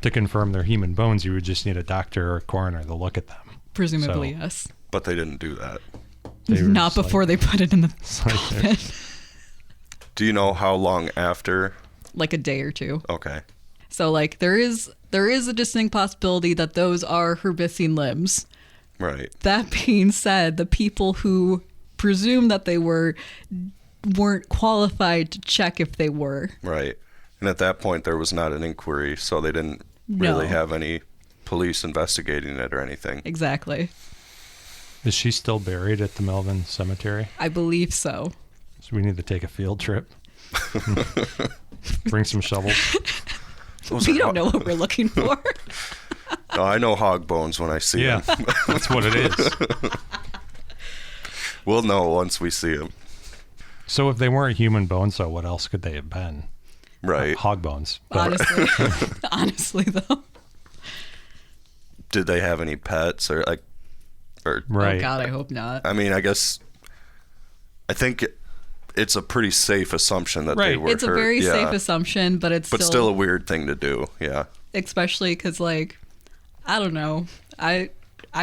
to confirm they're human bones. You would just need a doctor or a coroner to look at them. Presumably, So- yes. But they didn't do that. They were Not just before they put it in the coffin. Do you know how long after? Like a day or two. Okay. So, like, there is a distinct possibility that those are her missing limbs. Right. That being said, the people who presume that they weren't qualified to check if they were. Right. And at that point, there was not an inquiry, so they didn't really have any police investigating it or anything. Exactly. Is she still buried at the Melvin Cemetery? I believe so. So we need to take a field trip. Bring some shovels. We don't know what we're looking for. No, I know hog bones when I see Yeah, them. that's what it is. We'll know once we see them. So if they weren't human bones, though, what else could they have been? Right. Hog bones. But Honestly, though. Did they have any pets or like? Or right. Oh, God, I hope not. I mean, I think it's a pretty safe assumption that they Right. were It's a hurt. very Yeah. safe assumption, but it's Still a weird thing to do. Yeah. especially because, like, I don't know. I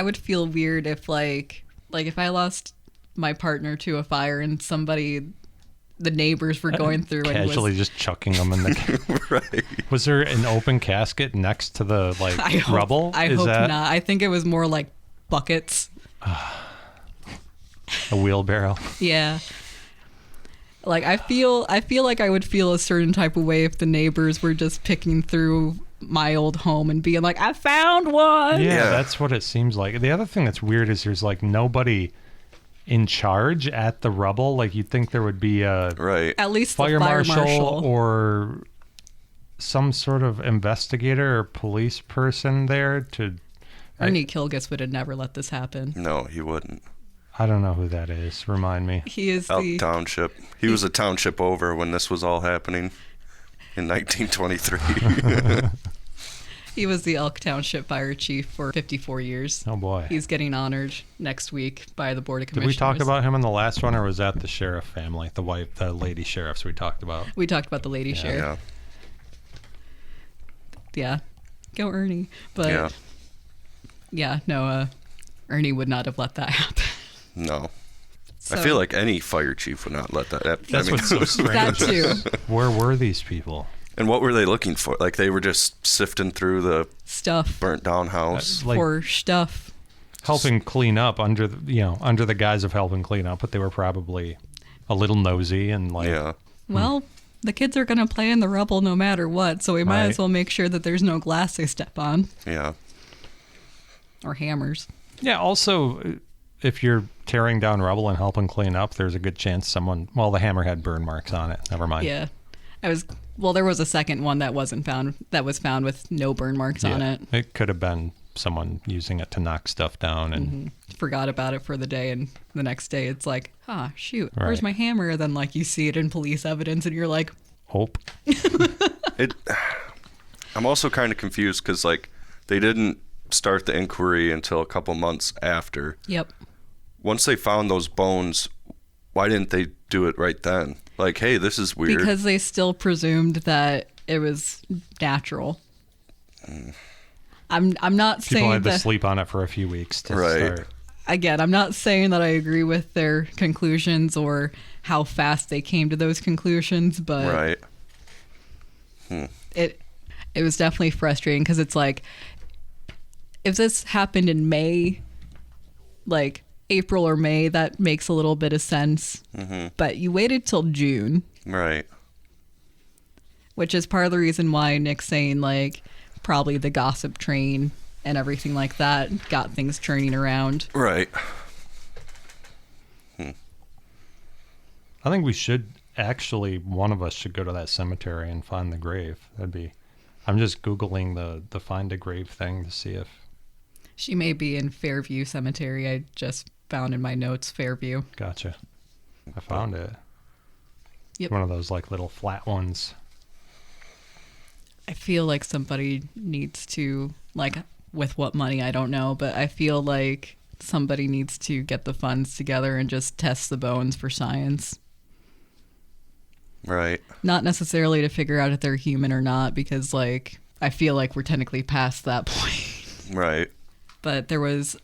would feel weird if, like if I lost my partner to a fire and the neighbors were going through and Casually just chucking them in the... Right. Was there an open casket next to the, like, rubble? I hope not. I think it was more like buckets. A wheelbarrow? Yeah. Like, I feel like I would feel a certain type of way if the neighbors were just picking through my old home and being like, I found one. Yeah, that's what it seems like. The other thing that's weird is there's, like, nobody in charge at the rubble. Like, you'd think there would be a Right. At least fire the fire marshal or some sort of investigator or police person there to... Ernie Kilgus would have never let this happen. No, he wouldn't. I don't know who that is. Remind me. He is Out the Township. He was a township over when this was all happening in 1923. he was the Elk Township fire chief for 54 years. Oh, boy. He's getting honored next week by the Board of Did Commissioners. we talk about him in the last one, or was that the sheriff family, the lady sheriffs we talked about? We talked about the lady sheriff. Yeah. Yeah. Go Ernie. But yeah, no, Ernie would not have let that happen. No. So, I feel like any fire chief would not let that happen. That's what's so strange. that too. Where were these people? And what were they looking for? Like, they were just sifting through the Stuff burnt down house. Like for stuff. helping clean up under the guise of helping clean up, but they were probably a little nosy and like Yeah. Well, the kids are going to play in the rubble no matter what, so we might Right. as well make sure that there's no glass they step on Yeah. or hammers. Yeah, also, if you're tearing down rubble and helping clean up, there's a good chance the hammer had burn marks on it. Never mind. Yeah. There was a second one that was found with no burn marks on it. It could have been someone using it to knock stuff down and Forgot about it for the day, and the next day it's like, shoot, Right. where's my hammer? And then, like, you see it in police evidence, and you're like, hope. I'm also kind of confused because, like, they didn't start the inquiry until a couple months after. yep. Once they found those bones, why didn't they do it right then? Like, hey, this is weird. Because they still presumed that it was natural. I'm not People saying had to that. sleep on it for a few weeks to Right. start. Again, I'm not saying that I agree with their conclusions or how fast they came to those conclusions, but Right. it was definitely frustrating because it's like, if this happened in May, like April or May, that makes a little bit of sense. Mm-hmm. But you waited till June, Right. which is part of the reason why Nick's saying like probably the gossip train and everything like that got things churning around. Right. I think we should actually, one of us should go to that cemetery and find the grave. I'm just Googling the find a grave thing to see if. She may be in Fairview Cemetery. I just found in my notes Fairview. Gotcha. I found it. Yep. One of those like little flat ones. I feel like somebody needs to, like, with what money, I don't know, but I feel like somebody needs to get the funds together and just test the bones for science. Right. Not necessarily to figure out if they're human or not, because, like, I feel like we're technically past that point. Right. But there was,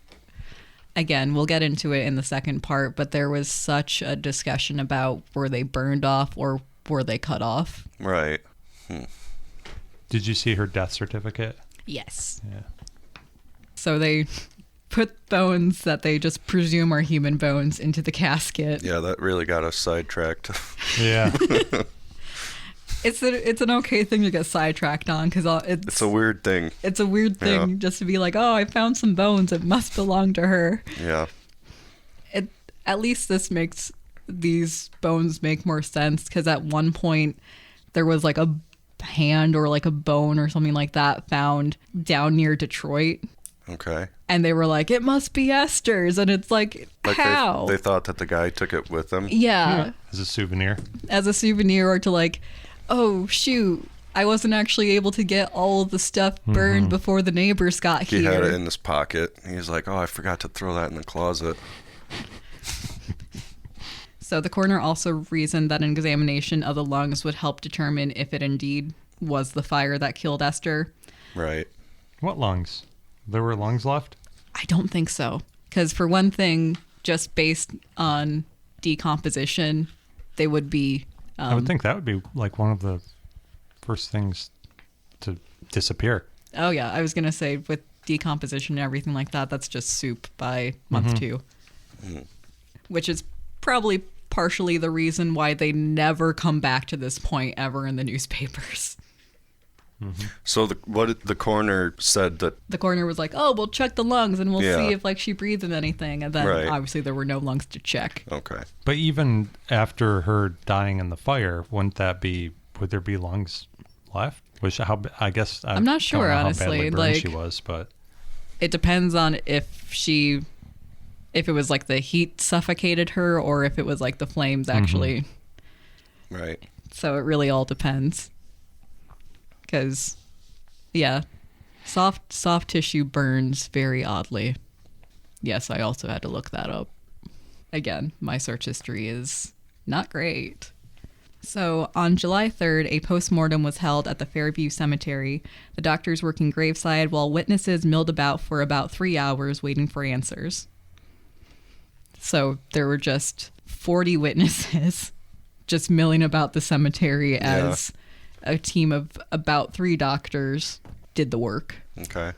again, we'll get into it in the second part, but there was such a discussion about were they burned off or were they cut off? Right. Did you see her death certificate? Yes. Yeah. So they put bones that they just presume are human bones into the casket. Yeah, that really got us sidetracked. Yeah. It's an okay thing to get sidetracked on because It's a weird thing. it's a weird thing Yeah. just to be like, oh, I found some bones. It must belong to her. Yeah. At least this makes these bones make more sense because at one point there was like a hand or like a bone or something like that found down near Detroit. Okay. And they were like, it must be Esther's. And it's like how? They thought that the guy took it with him. Yeah. As a souvenir. As a souvenir or to like, oh, shoot, I wasn't actually able to get all of the stuff burned before the neighbors got He here. had it in his pocket. He's like, oh, I forgot to throw that in the closet. So the coroner also reasoned that an examination of the lungs would help determine if it indeed was the fire that killed Esther. Right. What lungs? There were lungs left? I don't think so. Because for one thing, just based on decomposition, they would be... I would think that would be like one of the first things to disappear. Oh, yeah. I was going to say with decomposition and everything like that, that's just soup by month 2. Which is probably partially the reason why they never come back to this point ever in the newspapers. So the coroner said that. The coroner was like, oh, we'll check the lungs and we'll Yeah. see if like she breathed in anything. And then Right. obviously there were no lungs to check. Okay. But even after her dying in the fire, would there be lungs left? I guess I'm not sure, don't know honestly, How badly burned like- she was, but It depends on if it was like the heat suffocated her or if it was like the flames actually. Right. So it really all depends. Because, yeah, soft tissue burns very oddly. Yes, I also had to look that up. Again, my search history is not great. So on July 3rd, a postmortem was held at the Fairview Cemetery. The doctors working graveside while witnesses milled about for about 3 hours waiting for answers. So there were just 40 witnesses just milling about the cemetery as a team of about 3 doctors did the work. Okay.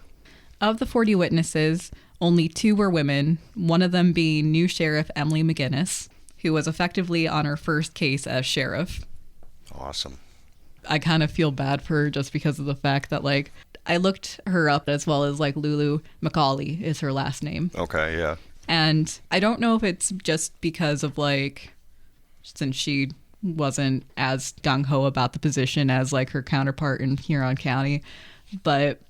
Of the 40 witnesses, only 2 were women, one of them being new Sheriff Emily McGinnis, who was effectively on her first case as sheriff. Awesome. I kind of feel bad for her just because of the fact that, like, I looked her up as well as, like, Lulu McCauley is her last name. Okay. Yeah. And I don't know if it's just because of, like, since she wasn't as gung-ho about the position as, like, her counterpart in Huron County, but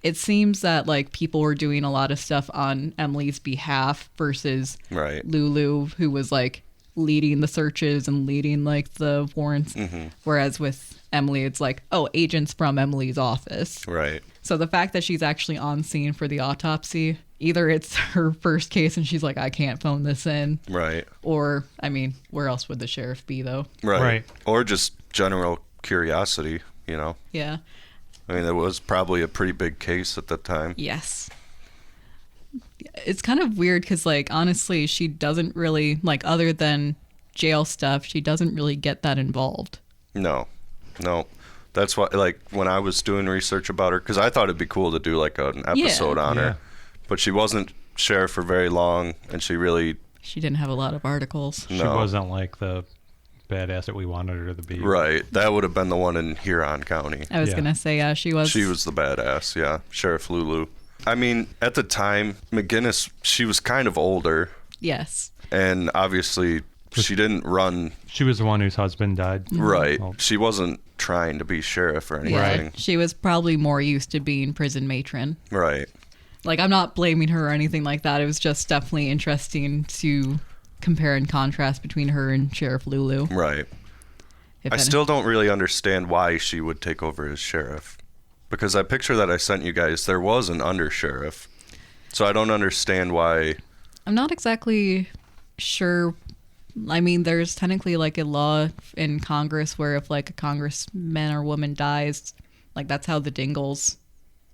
it seems that, like, people were doing a lot of stuff on Emily's behalf versus Right. Lulu, who was, like, leading the searches and leading, like, the warrants. Whereas with Emily, it's like, oh, agents from Emily's office. Right. So the fact that she's actually on scene for the autopsy, either it's her first case and she's like, I can't phone this in. Right. Or, I mean, where else would the sheriff be, though? Right. Right. Or just general curiosity, you know. Yeah. I mean, it was probably a pretty big case at that time. Yes. It's kind of weird because, like, honestly, she doesn't really, like, other than jail stuff, she doesn't really get that involved. No. That's why, like, when I was doing research about her, because I thought it'd be cool to do, like, an episode on her. But she wasn't sheriff for very long, and she didn't have a lot of articles. She wasn't, like, the badass that we wanted her to be. Right. That would have been the one in Huron County. I was going to say, yeah, she was. She was the badass, yeah. Sheriff Lulu. I mean, at the time, McGinnis, she was kind of older. Yes. And obviously, she didn't run. She was the one whose husband died. Right. Well, she wasn't trying to be sheriff or anything. Right. She was probably more used to being prison matron. Right. Like, I'm not blaming her or anything like that. It was just definitely interesting to compare and contrast between her and Sheriff Lulu. Right. I still don't really understand why she would take over as sheriff. Because that picture that I sent you guys, there was an under-sheriff. So I don't understand why. I'm not exactly sure. I mean, there's technically, like, a law in Congress where if, like, a congressman or woman dies, like, that's how the Dingles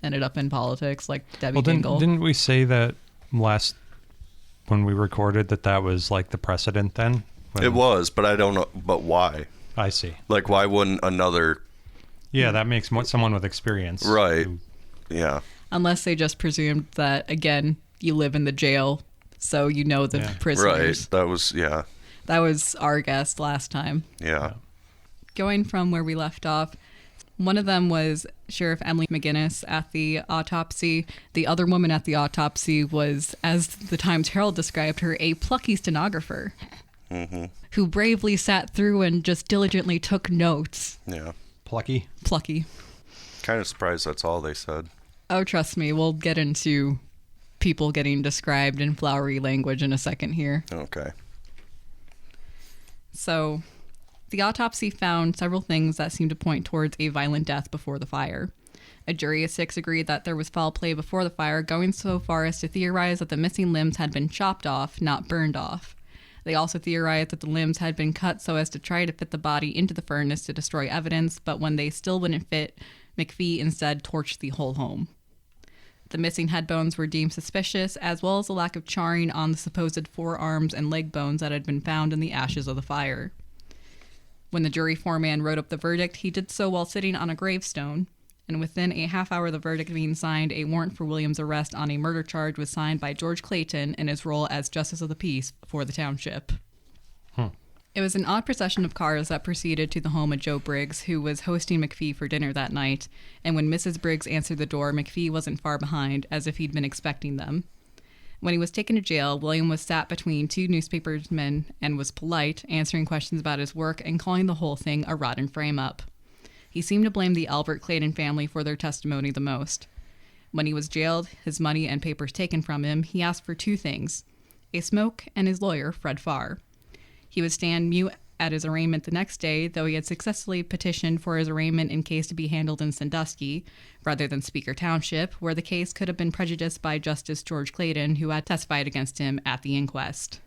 ended up in politics, like Debbie Dingle. Didn't we say that when we recorded that was, like, the precedent then? It was, but I don't know. But why? I see. Like, why wouldn't another... Yeah, that makes someone with experience. Right. Yeah. Unless they just presumed that, again, you live in the jail, so you know the prisoners. Right. That was our guest last time. Yeah. Going from where we left off, one of them was Sheriff Emily McGinnis at the autopsy. The other woman at the autopsy was, as the Times Herald described her, a plucky stenographer who bravely sat through and just diligently took notes. Yeah. Plucky. Kind of surprised that's all they said. Oh, trust me, we'll get into people getting described in flowery language in a second here. Okay. So, the autopsy found several things that seemed to point towards a violent death before the fire. A jury of 6 agreed that there was foul play before the fire, going so far as to theorize that the missing limbs had been chopped off, not burned off. They also theorized that the limbs had been cut so as to try to fit the body into the furnace to destroy evidence, but when they still wouldn't fit, McPhee instead torched the whole home. The missing head bones were deemed suspicious, as well as the lack of charring on the supposed forearms and leg bones that had been found in the ashes of the fire. When the jury foreman wrote up the verdict, he did so while sitting on a gravestone, and within a half hour of the verdict being signed, a warrant for William's arrest on a murder charge was signed by George Clayton in his role as Justice of the Peace for the township. It was an odd procession of cars that proceeded to the home of Joe Briggs, who was hosting McPhee for dinner that night, and when Mrs. Briggs answered the door, McPhee wasn't far behind, as if he'd been expecting them. When he was taken to jail, William was sat between 2 newspapermen and was polite, answering questions about his work and calling the whole thing a rotten frame-up. He seemed to blame the Albert Clayton family for their testimony the most. When he was jailed, his money and papers taken from him, he asked for 2 things: a smoke and his lawyer, Fred Farr. He would stand mute at his arraignment the next day, though he had successfully petitioned for his arraignment in case to be handled in Sandusky, rather than Speaker Township, where the case could have been prejudiced by Justice George Clayton, who had testified against him at the inquest.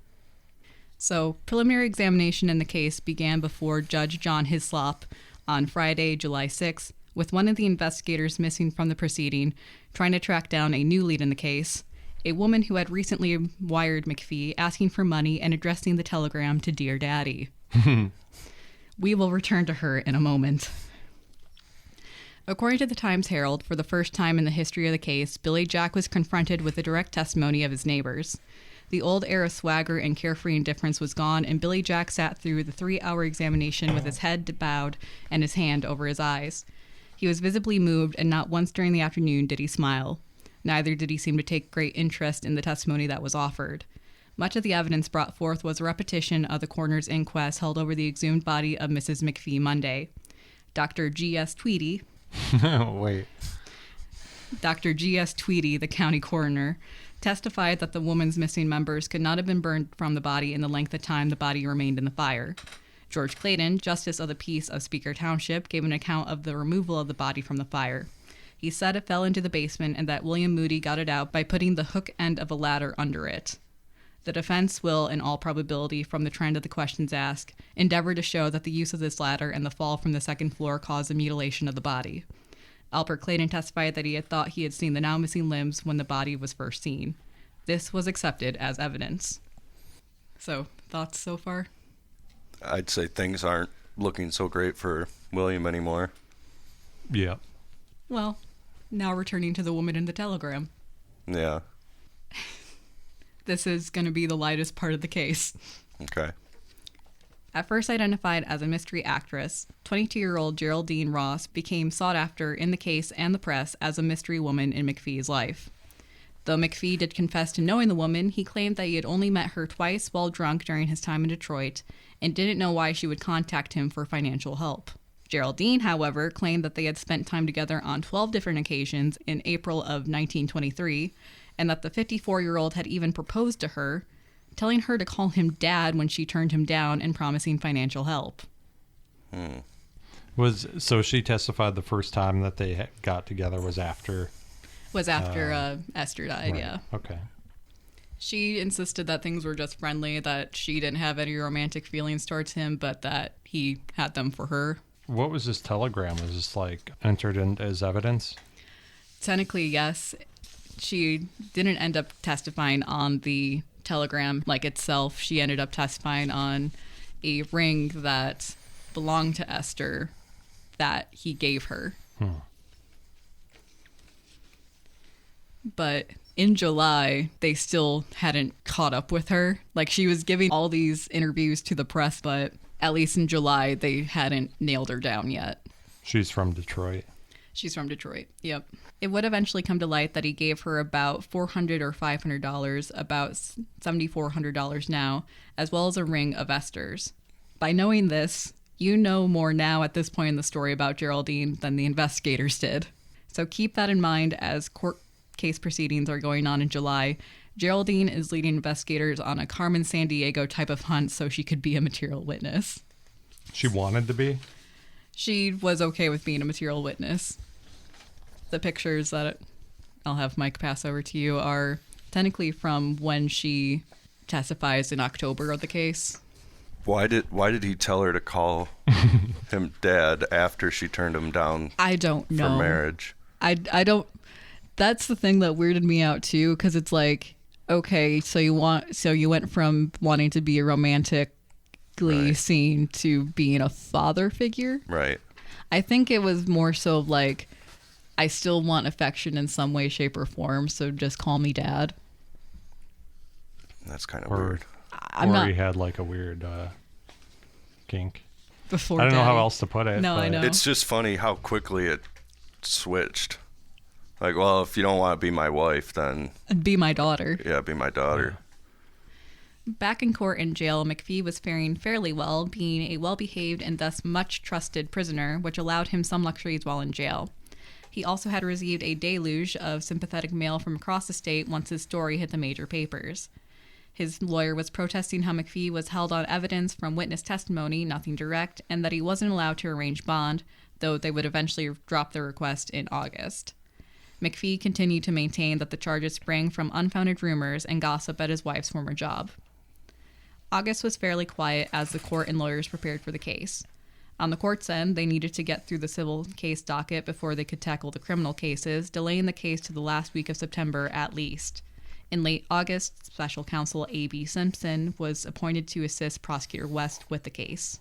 So, preliminary examination in the case began before Judge John Hislop on Friday, July 6th, with one of the investigators missing from the proceeding, trying to track down a new lead in the case, a woman who had recently wired McPhee asking for money and addressing the telegram to Dear Daddy. We will return to her in a moment. According to the Times Herald, for the first time in the history of the case, Billy Jack was confronted with the direct testimony of his neighbors. The old air of swagger and carefree indifference was gone, and Billy Jack sat through the 3-hour examination with his head bowed and his hand over his eyes. He was visibly moved, and not once during the afternoon did he smile. Neither did he seem to take great interest in the testimony that was offered. Much of the evidence brought forth was a repetition of the coroner's inquest held over the exhumed body of Mrs. McPhee Monday. Dr. G.S. Tweedy... Wait. Dr. G.S. Tweedy, the county coroner, testified that the woman's missing members could not have been burned from the body in the length of time the body remained in the fire. George Clayton, Justice of the Peace of Speaker Township, gave an account of the removal of the body from the fire. He said it fell into the basement and that William Moody got it out by putting the hook end of a ladder under it. The defense will, in all probability, from the trend of the questions asked, endeavor to show that the use of this ladder and the fall from the second floor caused the mutilation of the body. Albert Clayton testified that he had thought he had seen the now missing limbs when the body was first seen. This was accepted as evidence. So, thoughts so far? I'd say things aren't looking so great for William anymore. Yeah. Well, now returning to the woman in the telegram. Yeah. This is going to be the lightest part of the case. Okay. At first identified as a mystery actress, 22-year-old Geraldine Ross became sought after in the case and the press as a mystery woman in McPhee's life. Though McPhee did confess to knowing the woman, he claimed that he had only met her twice while drunk during his time in Detroit and didn't know why she would contact him for financial help. Geraldine, however, claimed that they had spent time together on 12 different occasions in April of 1923, and that the 54-year-old had even proposed to her, telling her to call him Dad when she turned him down and promising financial help. So she testified the first time that they got together was after Esther died, right. yeah. Okay. She insisted that things were just friendly, that she didn't have any romantic feelings towards him, but that he had them for her. What was this telegram? Was this like entered in as evidence? Technically, yes. She didn't end up testifying on the telegram like itself. She ended up testifying on a ring that belonged to Esther that he gave her. But in July, they still hadn't caught up with her. Like, she was giving all these interviews to the press, but at least in July, they hadn't nailed her down yet. She's from Detroit. She's from Detroit, yep. It would eventually come to light that he gave her about $400 or $500, about $7,400 now, as well as a ring of Esther's. By knowing this, you know more now at this point in the story about Geraldine than the investigators did. So keep that in mind as court case proceedings are going on in July. Geraldine is leading investigators on a Carmen Sandiego type of hunt so she could be a material witness. She wanted to be? She was okay with being a material witness. The pictures that I'll have Mike pass over to you are technically from when she testifies in October of the case. Why did he tell her to call him Dad after she turned him down? I don't know. For marriage. I don't. That's the thing that weirded me out too, because it's like, okay, so you went from wanting to be a romantically seen to being a father figure. Right. I think it was more so of like, I still want affection in some way, shape, or form, so just call me Dad. That's kind of weird. He had like a weird kink. Before I don't know Daddy. how else to put it. No, I know. It's just funny how quickly it switched. Like, well, if you don't want to be my wife, then... Be my daughter. Yeah, be my daughter. Back in court and jail, McPhee was faring fairly well, being a well-behaved and thus much-trusted prisoner, which allowed him some luxuries while in jail. He also had received a deluge of sympathetic mail from across the state once his story hit the major papers. His lawyer was protesting how McPhee was held on evidence from witness testimony, nothing direct, and that he wasn't allowed to arrange bond, though they would eventually drop their request in August. McPhee continued to maintain that the charges sprang from unfounded rumors and gossip at his wife's former job. August was fairly quiet as the court and lawyers prepared for the case. On the court's end, they needed to get through the civil case docket before they could tackle the criminal cases, delaying the case to the last week of September at least. In late August, Special Counsel A.B. Simpson was appointed to assist Prosecutor West with the case.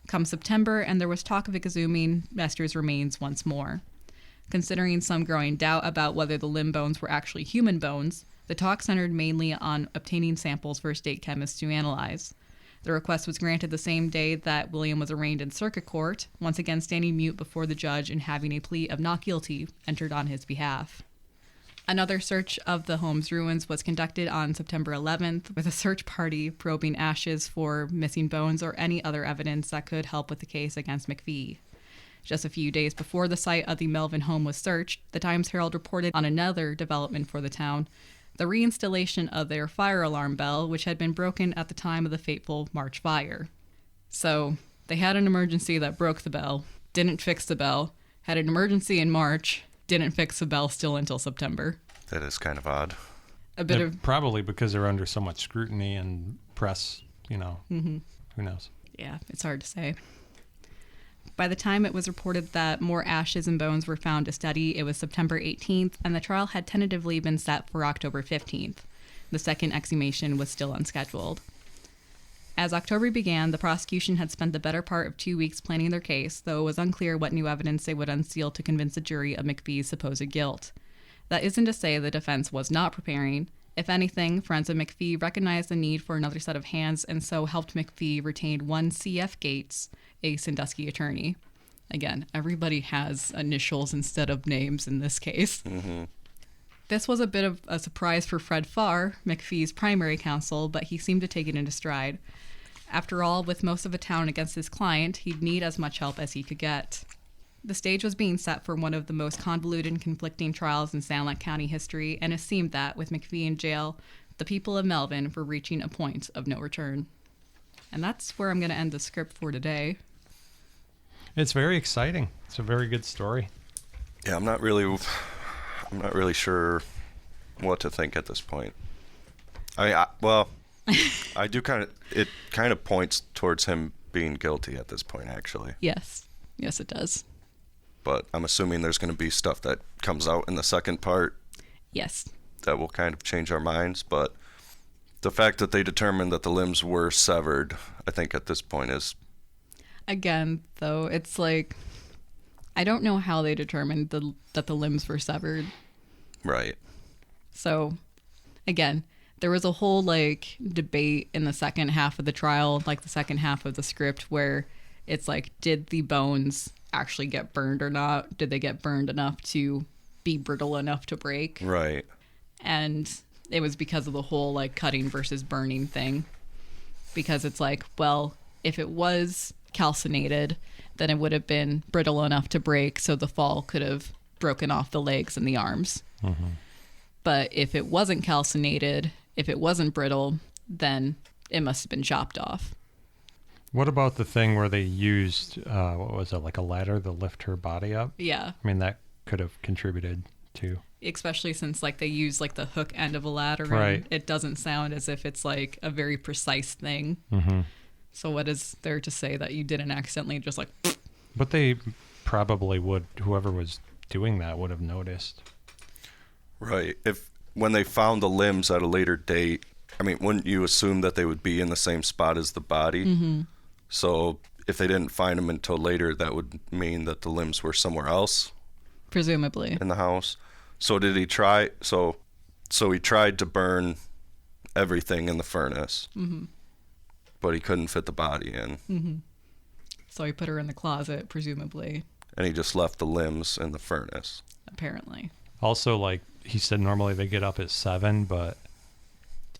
Come September, and there was talk of exhuming Esther's remains once more. Considering some growing doubt about whether the limb bones were actually human bones, the talk centered mainly on obtaining samples for state chemists to analyze. The request was granted the same day that William was arraigned in circuit court, once again standing mute before the judge and having a plea of not guilty entered on his behalf. Another search of the home's ruins was conducted on September 11th, with a search party probing ashes for missing bones or any other evidence that could help with the case against McPhee. Just a few days before the site of the Melvin home was searched, the Times-Herald reported on another development for the town, the reinstallation of their fire alarm bell, which had been broken at the time of the fateful March fire. So, they had an emergency that broke the bell, didn't fix the bell, had an emergency in March, didn't fix the bell still until September. That is kind of odd. Probably because they're under so much scrutiny and press, Who knows? Yeah, it's hard to say. By the time it was reported that more ashes and bones were found to study, it was September 18th, and the trial had tentatively been set for October 15th. The second exhumation was still unscheduled. As October began, the prosecution had spent the better part of 2 weeks planning their case, though it was unclear what new evidence they would unseal to convince the jury of McPhee's supposed guilt. That isn't to say the defense was not preparing. If anything, friends of McPhee recognized the need for another set of hands and so helped McPhee retain one C.F. Gates, a Sandusky attorney. Again, everybody has initials instead of names in this case. Mm-hmm. This was a bit of a surprise for Fred Farr, McPhee's primary counsel, but he seemed to take it into stride. After all, with most of the town against his client, he'd need as much help as he could get. The stage was being set for one of the most convoluted and conflicting trials in Sanilac County history, and it seemed that, with McPhee in jail, the people of Melvin were reaching a point of no return. And that's where I'm going to end the script for today. It's very exciting. It's a very good story. Yeah, I'm not really sure what to think at this point. I do it kind of points towards him being guilty at this point, actually. Yes, it does. But I'm assuming there's going to be stuff that comes out in the second part. Yes. That will kind of change our minds, but the fact that they determined that the limbs were severed, I think at this point is... Again, though, it's like, I don't know how they determined that the limbs were severed. Right. So, again, there was a whole, debate in the second half of the trial, the second half of the script, where it's did the bones actually get burned or not? Did they get burned enough to be brittle enough to break? Right. And it was because of the whole, cutting versus burning thing. Because it's well, if it was calcinated, then it would have been brittle enough to break, so the fall could have broken off the legs and the arms. Mm-hmm. But if it wasn't calcinated, if it wasn't brittle, then it must have been chopped off. What about the thing where they used, what was it, a ladder to lift her body up? Yeah. I mean, that could have contributed to... Especially since, they use, the hook end of a ladder. Right. And it doesn't sound as if it's, a very precise thing. Mm-hmm. So what is there to say that you didn't accidentally just, But they probably would, whoever was doing that would have noticed. Right. When they found the limbs at a later date, I mean, wouldn't you assume that they would be in the same spot as the body? Mm-hmm. So if they didn't find them until later, that would mean that the limbs were somewhere else. Presumably. In the house. So did he try? So he tried to burn everything in the furnace, mm-hmm. but he couldn't fit the body in. Mm-hmm. So he put her in the closet, presumably. And he just left the limbs in the furnace. Apparently. Also, he said normally they get up at 7, but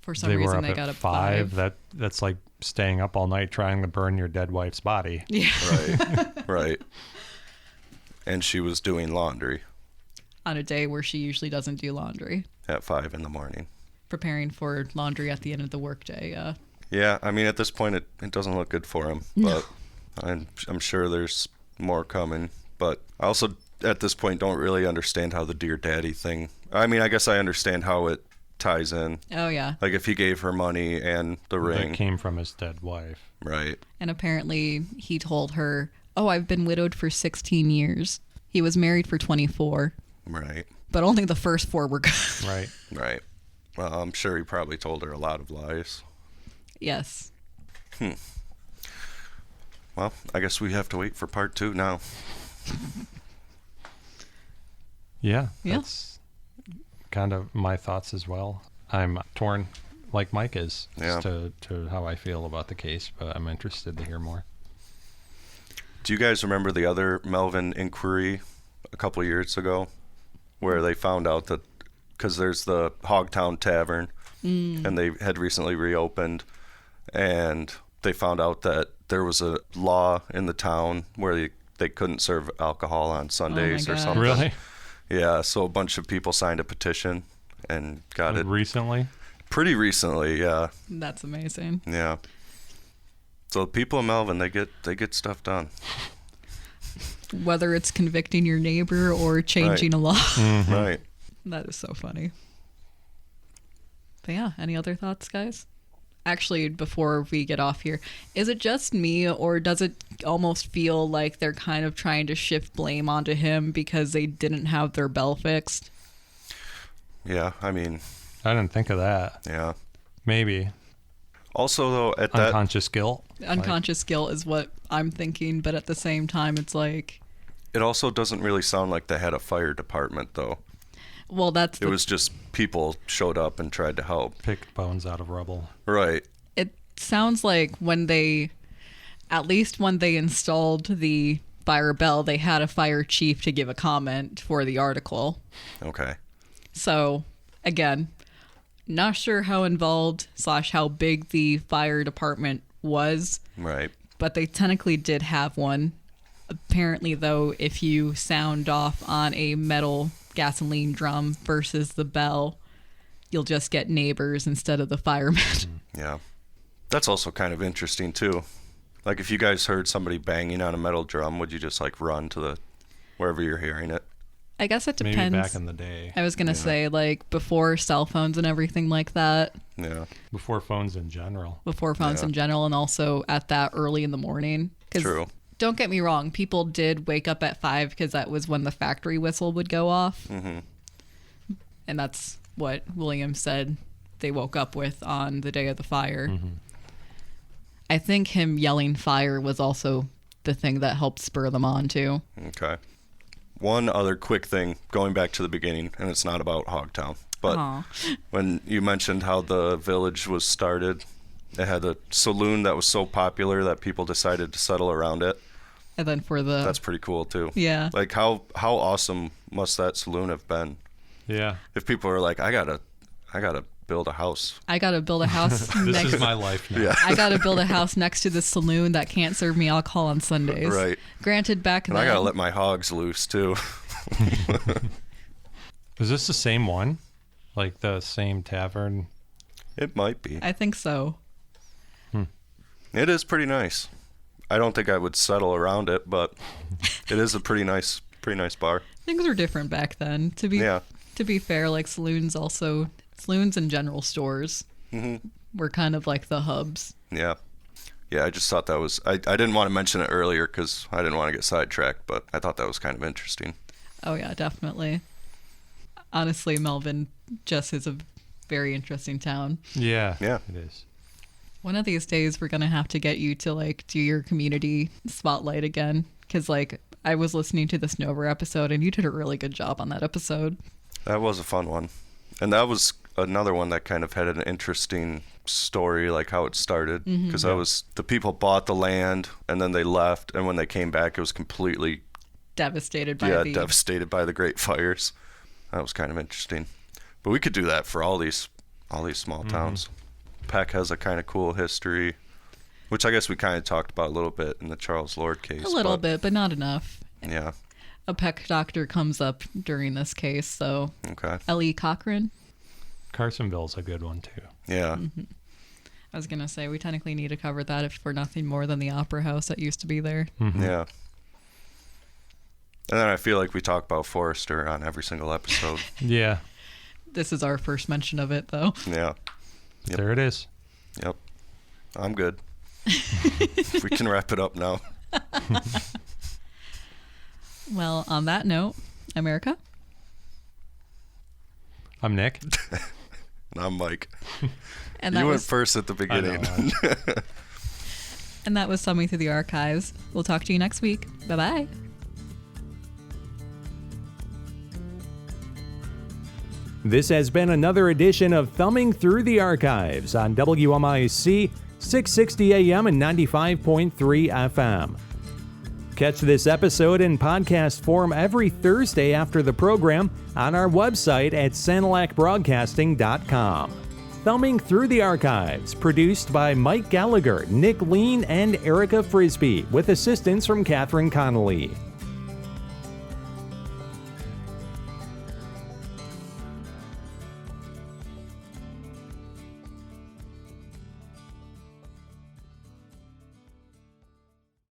for some reason they got up 5. That's like staying up all night trying to burn your dead wife's body. Yeah. Right. Right. And she was doing laundry. On a day where she usually doesn't do laundry. At 5 in the morning. Preparing for laundry at the end of the workday, yeah. Yeah, I mean, at this point, it doesn't look good for him. But I'm sure there's more coming. But I also, at this point, don't really understand how the Dear Daddy thing... I mean, I guess I understand how it ties in. Oh, yeah. If he gave her money and the ring. That came from his dead wife. Right. And apparently he told her, oh, I've been widowed for 16 years. He was married for 24. Right. But only the first 4 were good. Right. Right. Well, I'm sure he probably told her a lot of lies. Yes. Well, I guess we have to wait for part 2 now. Yeah. That's kind of my thoughts as well. I'm torn like Mike is as to how I feel about the case, but I'm interested to hear more. Do you guys remember the other Melvin inquiry a couple of years ago where they found out that, because there's the Hogtown Tavern and they had recently reopened, and they found out that there was a law in the town where they couldn't serve alcohol on Sundays or something. Really? Yeah, so a bunch of people signed a petition and got it. Recently? Pretty recently, yeah. That's amazing. Yeah. So people in Melvin, they get stuff done. Whether it's convicting your neighbor or changing a law. Mm-hmm. Right. That is so funny. But yeah, any other thoughts, guys? Actually, before we get off here, is it just me, or does it almost feel like they're kind of trying to shift blame onto him because they didn't have their bell fixed? Yeah, I mean, I didn't think of that. yeah. Maybe. Also, though, at that, Unconscious guilt. Unconscious guilt is what I'm thinking, but at the same time, it's like... it also doesn't really sound like they had a fire department, though. Well, that's... It was just people showed up and tried to help. Picked bones out of rubble. Right. It sounds like when they... At least when they installed the fire bell, they had a fire chief to give a comment for the article. Okay. So, again, not sure how involved / how big the fire department was, Right. but they technically did have one. Apparently, though, if you sound off on a metal gasoline drum versus the bell, you'll just get neighbors instead of the firemen. Yeah. That's also kind of interesting, too. Like, if you guys heard somebody banging on a metal drum, would you just, like, run to the wherever you're hearing it? I guess it Maybe depends. back in the day. I was going to say, like, before cell phones and everything like that. Yeah. Before phones in general. Before phones in general, and also at that early in the morning. 'Cause True. don't get me wrong, people did wake up at 5 because that was when the factory whistle would go off. Mm-hmm. And that's what William said they woke up with on the day of the fire. Mm-hmm. I think him yelling fire was also the thing that helped spur them on, too. Okay. One other quick thing, going back to the beginning, and it's not about Hogtown, but Aw. when you mentioned how the village was started, it had a saloon that was so popular that people decided to settle around it. And then for the... That's pretty cool, too. Yeah. Like, how awesome must that saloon have been? Yeah. If people were like, I gotta build a house. I got to build a house This next... is my life now. Yeah. I got to build a house next to the saloon that can't serve me alcohol on Sundays. Right. Granted, back And then... I gotta let my hogs loose, too. Is this the same one? Like the same tavern? It might be. I think so. It is pretty nice. I don't think I would settle around it, but it is a pretty nice bar. Things were different back then. To be fair, like saloons and general stores were kind of like the hubs. Yeah. Yeah, I just thought that was... I didn't want to mention it earlier because I didn't want to get sidetracked, but I thought that was kind of interesting. Oh, yeah, definitely. Honestly, Melvin just is a very interesting town. Yeah. Yeah. It is. One of these days, we're going to have to get you to, like, do your community spotlight again. Because, like, I was listening to the Snover episode, and you did a really good job on that episode. That was a fun one. And that was another one that kind of had an interesting story, like how it started. Because the people bought the land, and then they left, and when they came back, it was completely... Devastated by devastated by the Great Fires. That was kind of interesting. But we could do that for all these small towns. Peck has a kind of cool history, which I guess we kind of talked about a little bit in the Charles Lord case. A little bit, but not enough. Yeah. A Peck doctor comes up during this case, so... Okay. L.E. Cochran? Carsonville's a good one, too. Yeah. I was going to say, we technically need to cover that if for nothing more than the Opera House that used to be there. Yeah. And then I feel like we talk about Forrester on every single episode. Yeah. This is our first mention of it, though. Yeah. Yep. There it is. Yep. I'm good. We can wrap it up now. Well, on that note, America? I'm Nick. And I'm Mike. And You went first at the beginning. And that was Thumbing Through the Archives. We'll talk to you next week. Bye-bye. This has been another edition of Thumbing Through the Archives on WMIC 660 AM and 95.3 FM. Catch this episode in podcast form every Thursday after the program on our website at sanilacbroadcasting.com. Thumbing Through the Archives, produced by Mike Gallagher, Nick Lean, and Erica Frisbee, with assistance from Catherine Connolly.